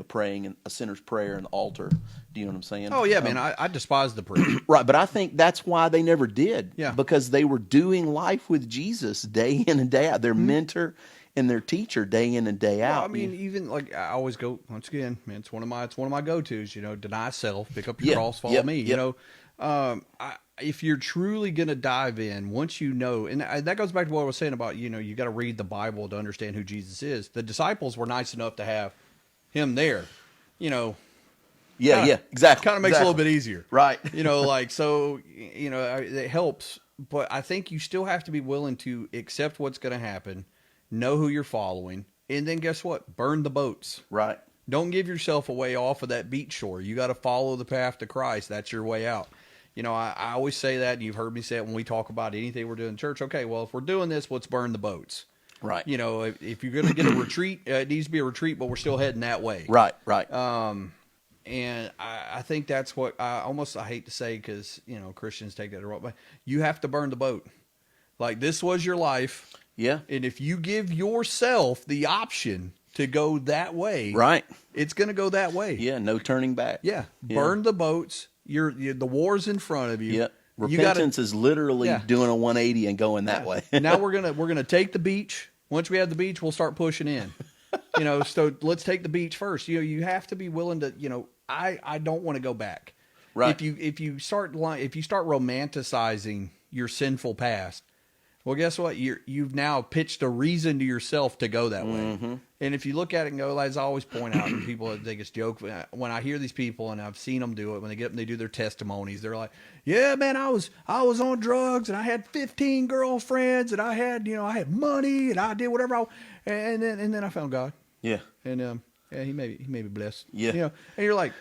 praying a sinner's prayer in the altar. Do you know what I'm saying? Oh, yeah, man. I despise the prayer. Right, but I think that's why they never did. Yeah. Because they were doing life with Jesus day in and day out. Their mentor and their teacher day in and day out. Well, I mean, even like I always go, once again, man, it's one of my go-tos, deny self, pick up your cross, follow me. Yep. If you're truly going to dive in, once and that goes back to what I was saying about, you got to read the Bible to understand who Jesus is. The disciples were nice enough to have him there, Exactly. Kind of makes it a little bit eeasier. Right. It helps, but I think you still have to be willing to accept what's going to happen, know who you're following, And then guess what? Burn the boats. Right. Don't give yourself away off of that beach shore. You got to follow the path to Christ. That's your way out. You know, I always say that, and you've heard me say it when we talk about anything we're doing in church. Okay, well, if we're doing this, let's burn the boats. Right. You know, if you're going to get a retreat, it needs to be a retreat, but we're still heading that way. Right. Right. And I think that's what I hate to say, because, you know, Christians take that the wrong way. You have to burn the boat. Like, this was your life. Yeah. And if you give yourself the option to go that way, Right. it's going to go that way. Yeah. No turning back. Yeah. Burn the boats. The war's in front of you. Yeah. Repentance is literally doing a 180 and going that way. Now we're gonna take the beach. Once we have the beach, we'll start pushing in. You know, so let's take the beach first. You know, you have to be willing to. You know, I don't want to go back. Right. If you start romanticizing your sinful past, well, guess what? You've now pitched a reason to yourself to go that way. And if you look at it and go, as I always point out, and people think it's a joke, when I hear these people and I've seen them do it, when they get up and they do their testimonies, they're like, "Yeah, man, I was on drugs and I had 15 girlfriends and I had money and I did whatever and then I found God." Yeah. And he made me blessed. Yeah. You know, and you're like,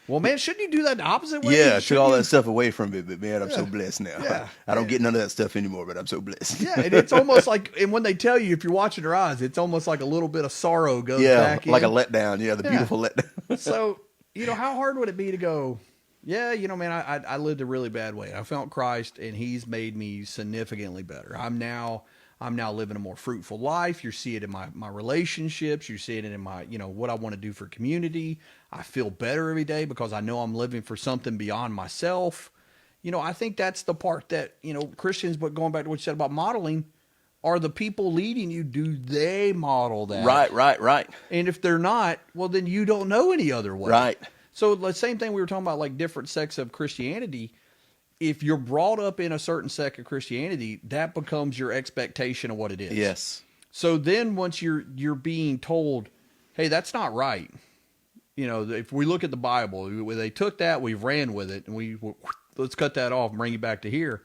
well, man, shouldn't you do that the opposite way? Yeah, took all that stuff away from me, but man, I'm so blessed now. Yeah. I don't get none of that stuff anymore, but I'm so blessed. Yeah, and it's almost like, and when they tell you, if you're watching their eyes, it's almost like a little bit of sorrow goes back in. Like a letdown. Yeah, the beautiful letdown. So, you know, how hard would it be to go, yeah, you know, man, I lived a really bad way. I found Christ, and he's made me significantly better. I'm now living a more fruitful life. You see it in my relationships. You see it in my, you know, what I want to do for community. I feel better every day because I know I'm living for something beyond myself. You know, I think that's the part that, you know, Christians, but going back to what you said about modeling, are the people leading you, do they model that? Right. And if they're not, well, then you don't know any other way. Right. So the same thing we were talking about, like different sects of Christianity. If you're brought up in a certain sect of Christianity, that becomes your expectation of what it is. Yes. So then once you're being told, hey, that's not right. You know, if we look at the Bible, they took that, we ran with it, and let's cut that off and bring you back to here.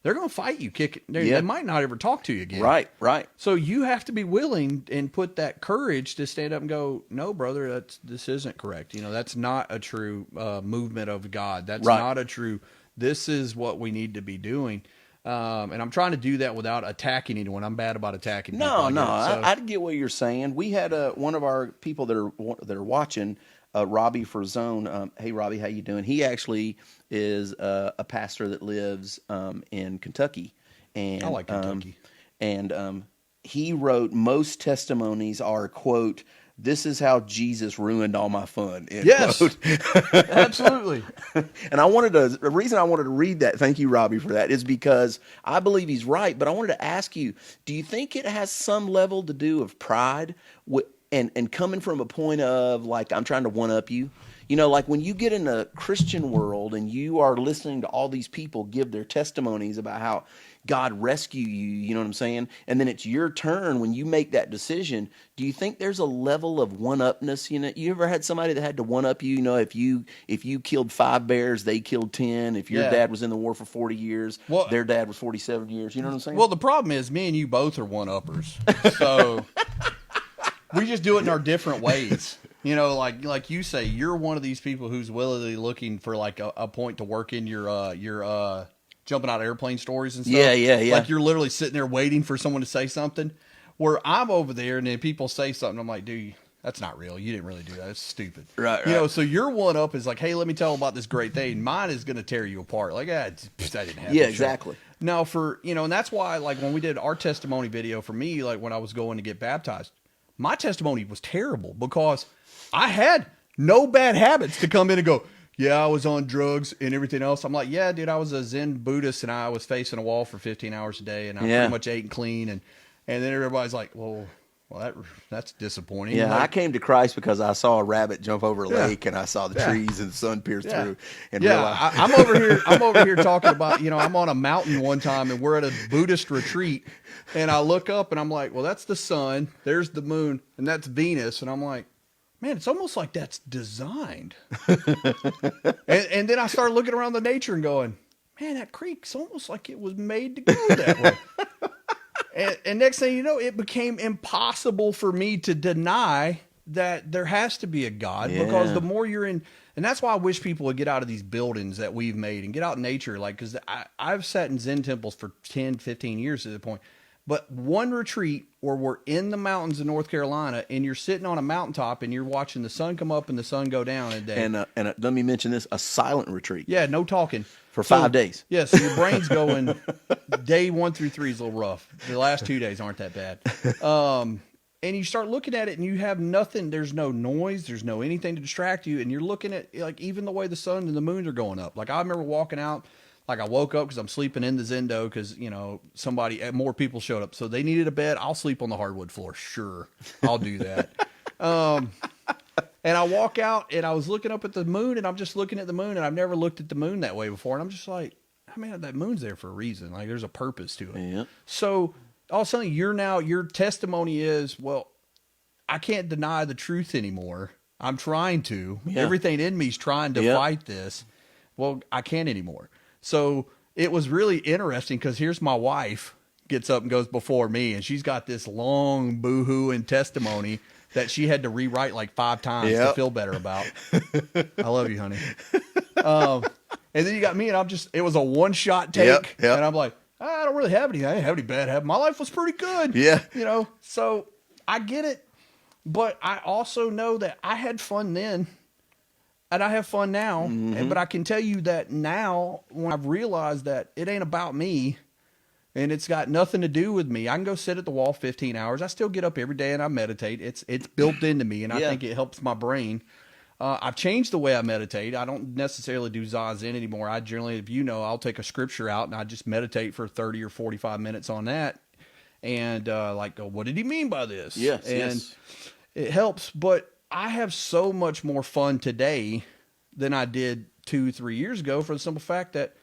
They're going to fight you, kick it. They might not ever talk to you again. Right. So you have to be willing and put that courage to stand up and go, no, brother, this isn't correct. You know, that's not a true movement of God. That's not a true, this is what we need to be doing. And I'm trying to do that without attacking anyone. I'm bad about attacking people. No, I get what you're saying. We had one of our people that are watching, Robbie Frazone. Hey, Robbie, how you doing? He actually is a pastor that lives in Kentucky. And I like Kentucky. And he wrote, most testimonies are, quote, "This is how Jesus ruined all my fun." End Yes, quote. absolutely. And the reason I wanted to read that, thank you, Robbie, for that, is because I believe he's right. But I wanted to ask you, do you think it has some level to do of pride and coming from a point of, like, I'm trying to one-up you? You know, like when you get in a Christian world and you are listening to all these people give their testimonies about how God rescued you, you know what I'm saying? And then it's your turn when you make that decision. Do you think there's a level of one-upness? You know, you ever had somebody that had to one-up you? You know, if you killed 5 bears, they killed 10. If your dad was in the war for 40 years, their dad was 47 years. You know what I'm saying? Well, the problem is me and you both are one-uppers. So we just do it in our different ways. You know, like you say, you're one of these people who's willingly looking for like a point to work in your jumping out of airplane stories and stuff. Yeah. Like you're literally sitting there waiting for someone to say something. Where I'm over there and then people say something, I'm like, dude, that's not real. You didn't really do that. It's stupid. Right. You know, so your one up is like, hey, let me tell about this great thing. Mine is going to tear you apart. Like, that didn't happen. Yeah, exactly. Now and that's why, like, when we did our testimony video for me, like when I was going to get baptized, my testimony was terrible because I had no bad habits to come in and go, yeah, I was on drugs and everything else. I'm like, yeah, dude, I was a Zen Buddhist and I was facing a wall for 15 hours a day and I pretty much ate and clean. And then everybody's like, well, that's disappointing. Yeah, like, I came to Christ because I saw a rabbit jump over a lake and I saw the trees and the sun pierce through. And realized... I'm over here talking about, you know, I'm on a mountain one time and we're at a Buddhist retreat and I look up and I'm like, well, that's the sun, there's the moon, and that's Venus. And I'm like, man, it's almost like that's designed. and then I started looking around the nature and going, man, that creek's almost like it was made to go that way. And next thing you know, it became impossible for me to deny that there has to be a God, because Yeah. the more you're in, and that's why I wish people would get out of these buildings that we've made and get out in nature. Like, because I've sat in Zen temples for 10, 15 years at the point. But one retreat where we're in the mountains of North Carolina and you're sitting on a mountaintop and you're watching the sun come up and the sun go down in a day. And let me mention this: a silent retreat. Yeah, no talking. For 5 days. Yeah, so your brain's going, day 1 through 3 is a little rough. The last 2 days aren't that bad. And you start looking at it and you have nothing. There's no noise. There's no anything to distract you. And you're looking at, like, even the way the sun and the moon are going up. Like, I remember walking out, like, I woke up because I'm sleeping in the Zendo because, you know, more people showed up. So they needed a bed. I'll sleep on the hardwood floor. Sure. I'll do that. And I walk out and I was looking up at the moon and I'm just looking at the moon, and I've never looked at the moon that way before. And I'm just like, I mean, that moon's there for a reason. Like, there's a purpose to it. Yeah. So all of a sudden your testimony is, well, I can't deny the truth anymore. I'm trying to. Yeah. Everything in me's trying to fight this. Well, I can't anymore. So it was really interesting because here's my wife gets up and goes before me, and she's got this long boo-hoo testimony that she had to rewrite like 5 times to feel better about. I love you, honey. And then you got me, and it was a one-shot take. Yep. And I'm like, I don't really have anything. I didn't have any bad habits. My life was pretty good. Yeah. You know, so I get it. But I also know that I had fun then, and I have fun now. Mm-hmm. But I can tell you that now, when I've realized that it ain't about me, and it's got nothing to do with me. I can go sit at the wall 15 hours. I still get up every day and I meditate. It's built into me, and I think it helps my brain. I've changed the way I meditate. I don't necessarily do Zazen anymore. I generally, if you know, I'll take a scripture out and I just meditate for 30 or 45 minutes on that. And what did he mean by this? Yes, and it helps. But I have so much more fun today than I did 2-3 years ago, for the simple fact that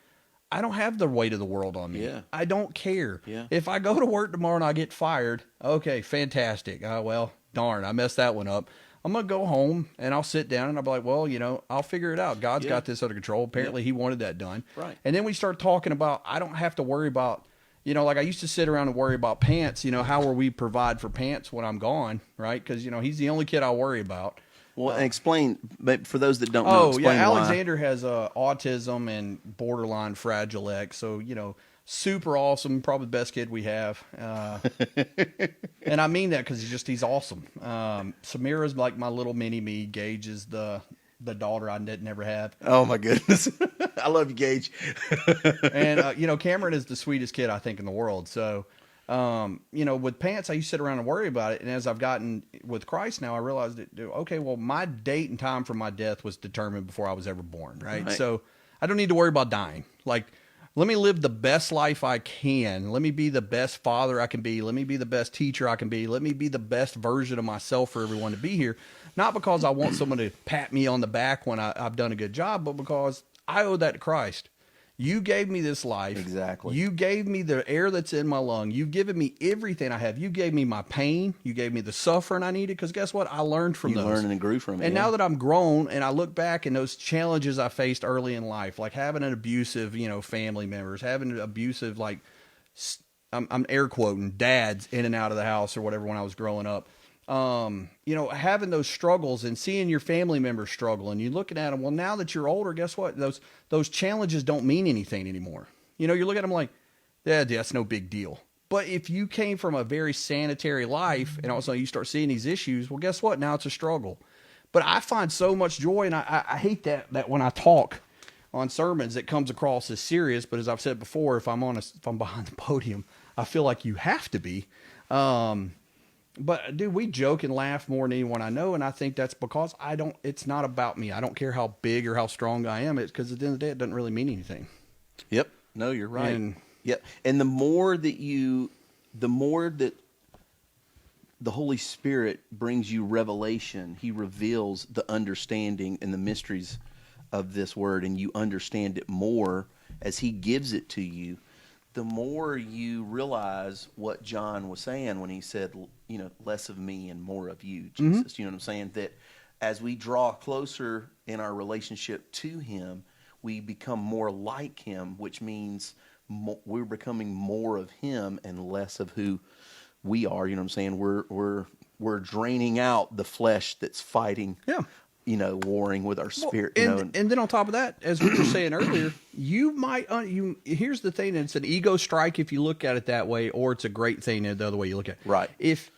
I don't have the weight of the world on me. Yeah. I don't care. Yeah. If I go to work tomorrow and I get fired, okay, fantastic. Well, darn, I messed that one up. I'm going to go home and I'll sit down and I'll be like, well, you know, I'll figure it out. God's got this under control. Apparently he wanted that done. Right. And then we start talking about, I don't have to worry about, you know, like I used to sit around and worry about pants. You know, how will we provide for pants when I'm gone, right? Because, you know, he's the only kid I worry about. Well, and explain, but for those that don't know, explain why. Alexander has autism and borderline Fragile X. So, you know, super awesome, probably the best kid we have. And I mean that because he's awesome. Samira's like my little mini me. Gage is the daughter I did never have. Oh my goodness. I love you, Gage. And, you know, Cameron is the sweetest kid I think in the world. So, you know, with pants, I used to sit around and worry about it. And as I've gotten with Christ now, I realized that, okay, well, my date and time for my death was determined before I was ever born, right? So I don't need to worry about dying. Like, let me live the best life I can. Let me be the best father I can be. Let me be the best teacher I can be. Let me be the best version of myself for everyone to be here. Not because I want someone to pat me on the back when I've done a good job, but because I owe that to Christ. You gave me this life. Exactly. You gave me the air that's in my lung. You've given me everything I have. You gave me my pain. You gave me the suffering I needed. Because guess what? I learned from those. You learned and grew from it. And now that I'm grown and I look back and those challenges I faced early in life, like having an abusive, you know, family members, having an abusive, like, I'm air quoting, dads in and out of the house or whatever when I was growing up. You know, having those struggles and seeing your family members struggle and you looking at them, well, now that you're older, guess what? Those challenges don't mean anything anymore. You know, you look at them like, yeah, that's no big deal. But if you came from a very sanitary life and also you start seeing these issues, well, guess what? Now it's a struggle. But I find so much joy, and I hate that when I talk on sermons, it comes across as serious. But as I've said before, if I'm behind the podium, I feel like you have to be. But dude, we joke and laugh more than anyone I know, and I think that's because it's not about me. I don't care how big or how strong I am. It's because at the end of the day, it doesn't really mean anything. Yep. No, you're right. And, yep. And the more that the Holy Spirit brings you revelation, He reveals the understanding and the mysteries of this word, and you understand it more as He gives it to you, the more you realize what John was saying when he said, you know, less of me and more of you, Jesus. Mm-hmm. You know what I'm saying? That as we draw closer in our relationship to Him, we become more like Him, which means we're becoming more of him and less of who we are. You know what I'm saying? We're draining out the flesh that's fighting. Yeah. Warring with our spirit. And then on top of that, as we were saying earlier, you might here's the thing, it's an ego strike if you look at it that way, or it's a great thing the other way you look at it. Right. If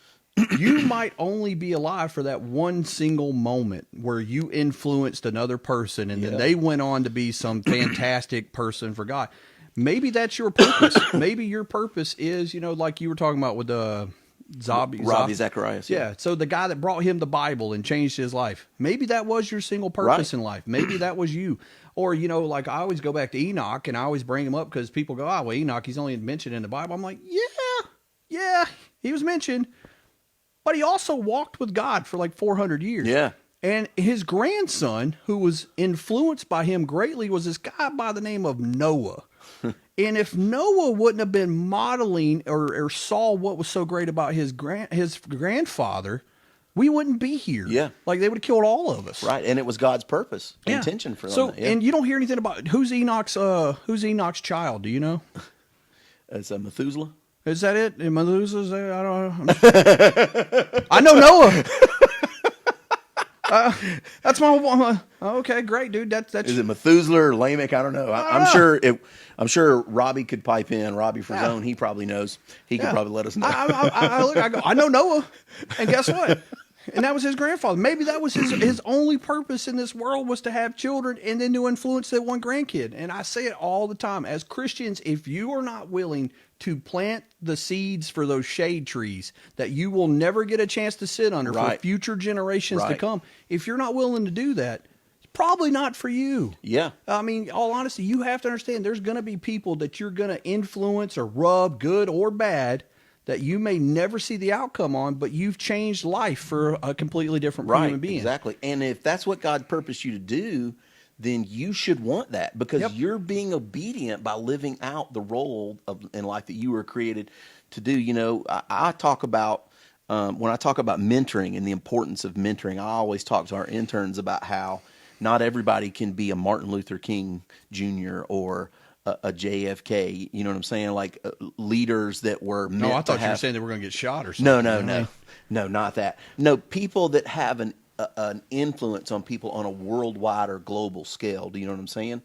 you might only be alive for that one single moment where you influenced another person and then they went on to be some fantastic person for God. Maybe that's your purpose. Maybe your purpose is, like you were talking about with Ravi Zacharias. Yeah. So the guy that brought him the Bible and changed his life, maybe that was your single purpose in life. Maybe that was you. Or, like I always go back to Enoch and I always bring him up because people go, well, Enoch, he's only mentioned in the Bible. I'm like, yeah, he was mentioned. But he also walked with God for like 400 years. Yeah. And his grandson, who was influenced by him greatly, was this guy by the name of Noah. And if Noah wouldn't have been modeling or saw what was so great about his grandfather, we wouldn't be here. Yeah. Like they would have killed all of us. Right. And it was God's purpose, intention for them. So, and you don't hear anything about who's Enoch's child. Do you know? It's Methuselah. Is that it? Methuselah's I don't know. I know Noah. That's my one. Okay, great, dude. That's. Is it Methuselah or Lamech? I don't know. I'm sure Robbie could pipe in. Robbie Frazone, he probably knows. He could probably let us know. I know Noah, and guess what? And that was his grandfather. Maybe that was his only purpose in this world was to have children and then to influence that one grandkid. And I say it all the time. As Christians, if you are not willing to plant the seeds for those shade trees that you will never get a chance to sit under for future generations to come, if you're not willing to do that, it's probably not for you. Yeah. I mean, all honesty, you have to understand there's going to be people that you're going to influence or rub, good or bad, that you may never see the outcome on, but you've changed life for a completely different human being. Exactly. And if that's what God purposed you to do, then you should want that because you're being obedient by living out the role in life that you were created to do. I talk about, when I talk about mentoring and the importance of mentoring, I always talk to our interns about how not everybody can be a Martin Luther King Jr. or a JFK, you know what I'm saying? Like leaders that were meant No, I thought to you were have, saying they were going to get shot or something. No, not that. No, people that have an influence on people on a worldwide or global scale. Do you know what I'm saying?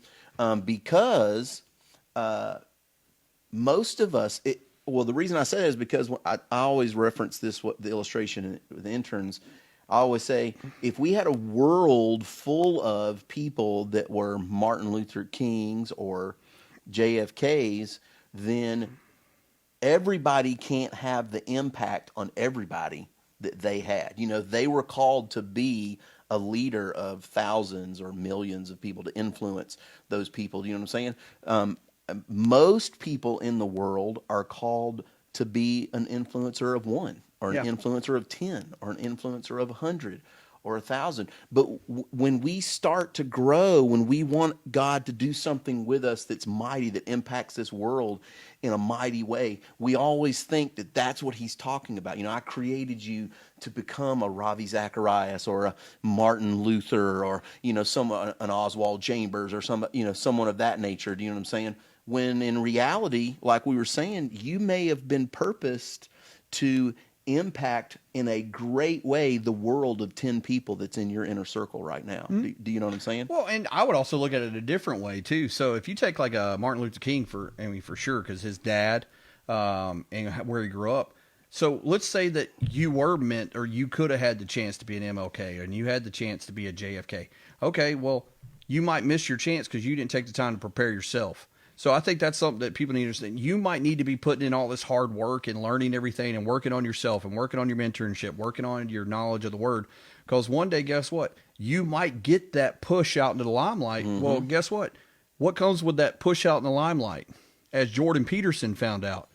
Because most of us, the reason I say that is because I always reference this, the illustration with the interns. I always say, if we had a world full of people that were Martin Luther Kings or JFKs, then everybody can't have the impact on everybody that they had. They were called to be a leader of thousands or millions of people to influence those people. You know what I'm saying? Most people in the world are called to be an influencer of one, or an influencer of 10, or an influencer of 100, or 1,000. But when we start to grow, when we want God to do something with us that's mighty, that impacts this world in a mighty way, we always think that that's what he's talking about. I created you to become a Ravi Zacharias or a Martin Luther or, an Oswald Chambers or someone of that nature. Do you know what I'm saying? When in reality, like we were saying, you may have been purposed to impact in a great way the world of 10 people that's in your inner circle right now. Do you know what I'm saying? Well, and I would also look at it a different way too. So if you take like a Martin Luther King for sure, because his dad and where he grew up. So let's say that you were meant, or you could have had the chance to be an MLK, and you had the chance to be a JFK. Okay, well, you might miss your chance because you didn't take the time to prepare yourself. So I think that's something that people need to understand. You might need to be putting in all this hard work and learning everything and working on yourself and working on your mentorship, working on your knowledge of the word. Because one day, guess what? You might get that push out into the limelight. Mm-hmm. Well, guess what? What comes with that push out in the limelight? As Jordan Peterson found out,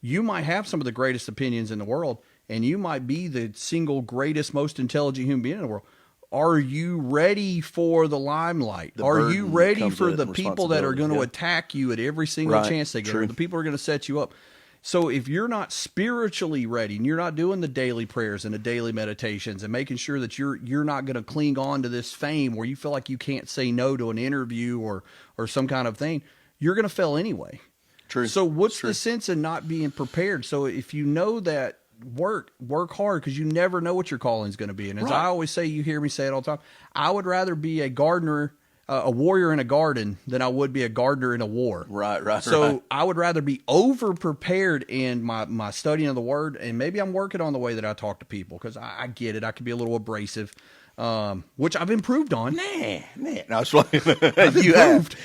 you might have some of the greatest opinions in the world, and you might be the single greatest, most intelligent human being in the world. Are you ready for the limelight? Are you ready for the people that are going to attack you at every single chance they get? Or the people are going to set you up. So if you're not spiritually ready and you're not doing the daily prayers and the daily meditations and making sure that you're not going to cling on to this fame where you feel like you can't say no to an interview or some kind of thing, you're going to fail anyway. True. So what's True. the sense of not being prepared? So if you know that, work hard, because you never know what your calling is going to be. And as Right. I always say, you hear me say it all the time, I would rather be a gardener, a warrior in a garden, than I would be a gardener in a war. Right. So I would rather be over prepared in my studying of the word, and maybe I'm working on the way that I talk to people, because I get it. I can be a little abrasive, which I've improved on. Nah. No, I was like, you have.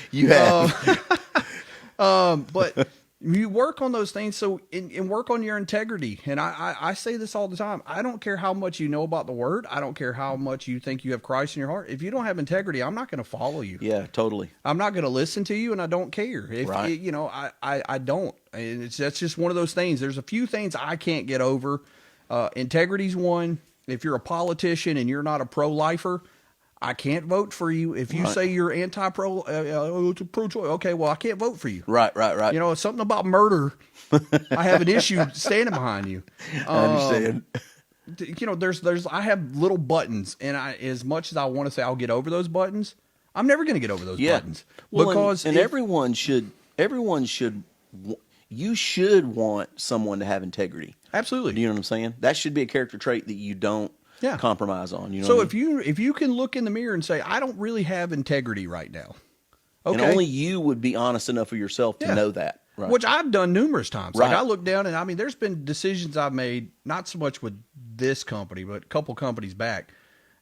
But you work on those things, so and work on your integrity. And I say this all the time. I don't care how much you know about the word. I don't care how much you think you have Christ in your heart. If you don't have integrity, I'm not going to follow you. Yeah, totally. I'm not going to listen to you, and I don't care. If Right. you know, I don't. And that's just one of those things. There's a few things I can't get over. Integrity's one. If you're a politician and you're not a pro-lifer, I can't vote for you. If you say you're pro-choice, okay, well, I can't vote for you. Right. You know, it's something about murder. I have an issue standing behind you. I understand. You know, there's I have little buttons, and as much as I want to say I'll get over those buttons, I'm never going to get over those buttons. Well, Because and everyone should, you should want someone to have integrity. absolutely. Do you know what I'm saying? That should be a character trait that you don't Yeah. compromise on. You know So what I mean? if you can look in the mirror and say, I don't really have integrity right now. Okay. And only you would be honest enough with yourself to Yeah. know that. Right. Which I've done numerous times. Like Right. I look down, and I mean, there's been decisions I've made, not so much with this company, but a couple companies back.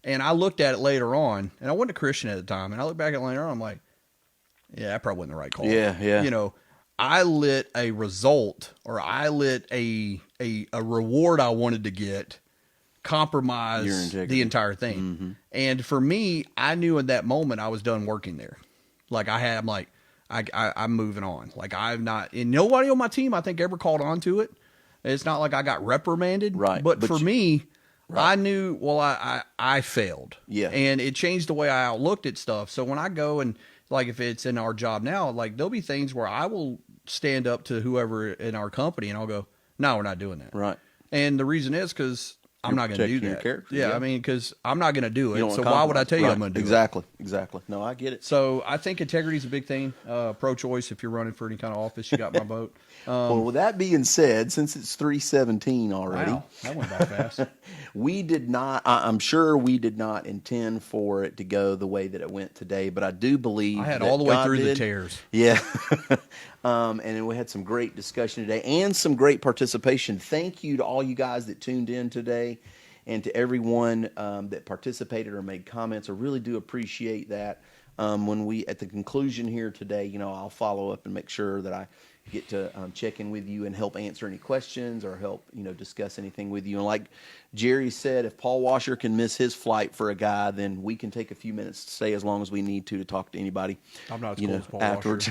And I looked at it later on, and I wasn't a Christian at the time. And I look back at it later on, I'm like, yeah, that probably wasn't the right call. Yeah. You know, I lit a result, or I lit a reward I wanted to get, Your compromise integrity. the entire thing. Mm-hmm. And for me, I knew in that moment I was done working there. Like I'm moving on. Like I've not, and nobody on my team I think ever called on to it. It's not like I got reprimanded. Right. But But for you- me, Right. I knew, well, I failed. Yeah. And it changed the way I looked at stuff. So when I go and, like, if it's in our job now, like there'll be things where I will stand up to whoever in our company and I'll go, no, we're not doing that. Right. And the reason is because I'm You're not going to do protecting your that. character, Yeah, yeah. I mean, because I'm not going to do You it. don't So wanna why would I compromise. tell you Right. I'm going to do Exactly. No, I get it? it. So I think integrity is a big thing. Pro-choice, if you're running for any kind of office, you got my vote. Well, with that being said, since it's 3:17 already, Wow, that went by fast. we did not. I'm sure we did not intend for it to go the way that it went today, but I do believe I had that all the way God through the did. tears. Yeah. And then we had some great discussion today and some great participation. Thank you to all you guys that tuned in today, and to everyone that participated or made comments. I really do appreciate that. When we, at the conclusion here today, you know, I'll follow up and make sure that I get to check in with you and help answer any questions or help, you know, discuss anything with you. And like Jerry said, if Paul Washer can miss his flight for a guy, then we can take a few minutes to stay as long as we need to talk to anybody. I'm not as you cool know, as Paul afterwards,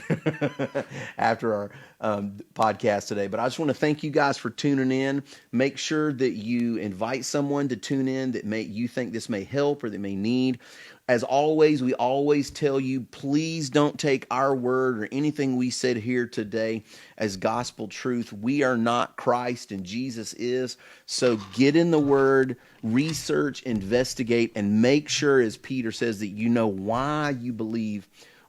after our podcast today. But I just want to thank you guys for tuning in. Make sure that you invite someone to tune in that you think this may help or that may need. As always, we always tell you, please don't take our word or anything we said here today as gospel truth. We are not Christ and Jesus is. So get in the word, research, investigate, and make sure, as Peter says, that you know why you believe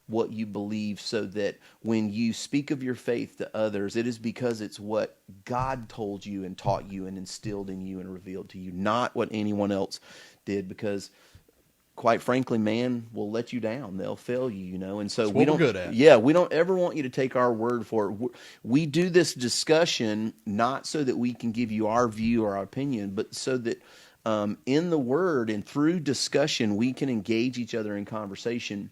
what you believe, so that when you speak of your faith to others, it is because it's what God told you and taught you and instilled in you and revealed to you, not what anyone else did, because quite frankly, man will let you down. They'll fail you, you know. And so That's we what don't. we're good at. Yeah, we don't ever want you to take our word for it. We do this discussion not so that we can give you our view or our opinion, but so that in the word and through discussion, we can engage each other in conversation.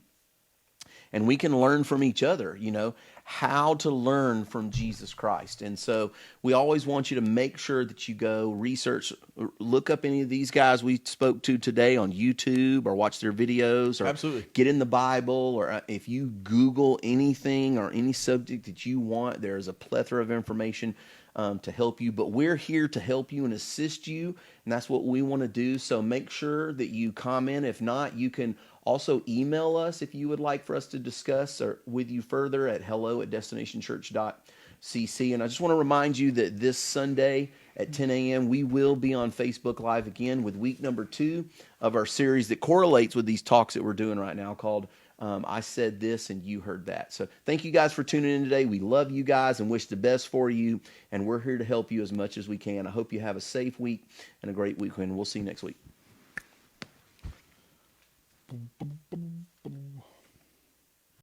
And we can learn from each other, you know, how to learn from Jesus Christ. And so we always want you to make sure that you go research, look up any of these guys we spoke to today on YouTube, or watch their videos, or Absolutely. get in the Bible, or if you Google anything or any subject that you want, there's a plethora of information to help you. But we're here to help you and assist you, and that's what we want to do. So make sure that you comment. If not, you can also email us if you would like for us to discuss or with you further at hello@destinationchurch.co. CC. And I just want to remind you that this Sunday at 10 a.m., we will be on Facebook Live again with week number 2 of our series that correlates with these talks that we're doing right now called I Said This and You Heard That. So thank you guys for tuning in today. We love you guys and wish the best for you. And we're here to help you as much as we can. I hope you have a safe week and a great weekend. We'll see you next week.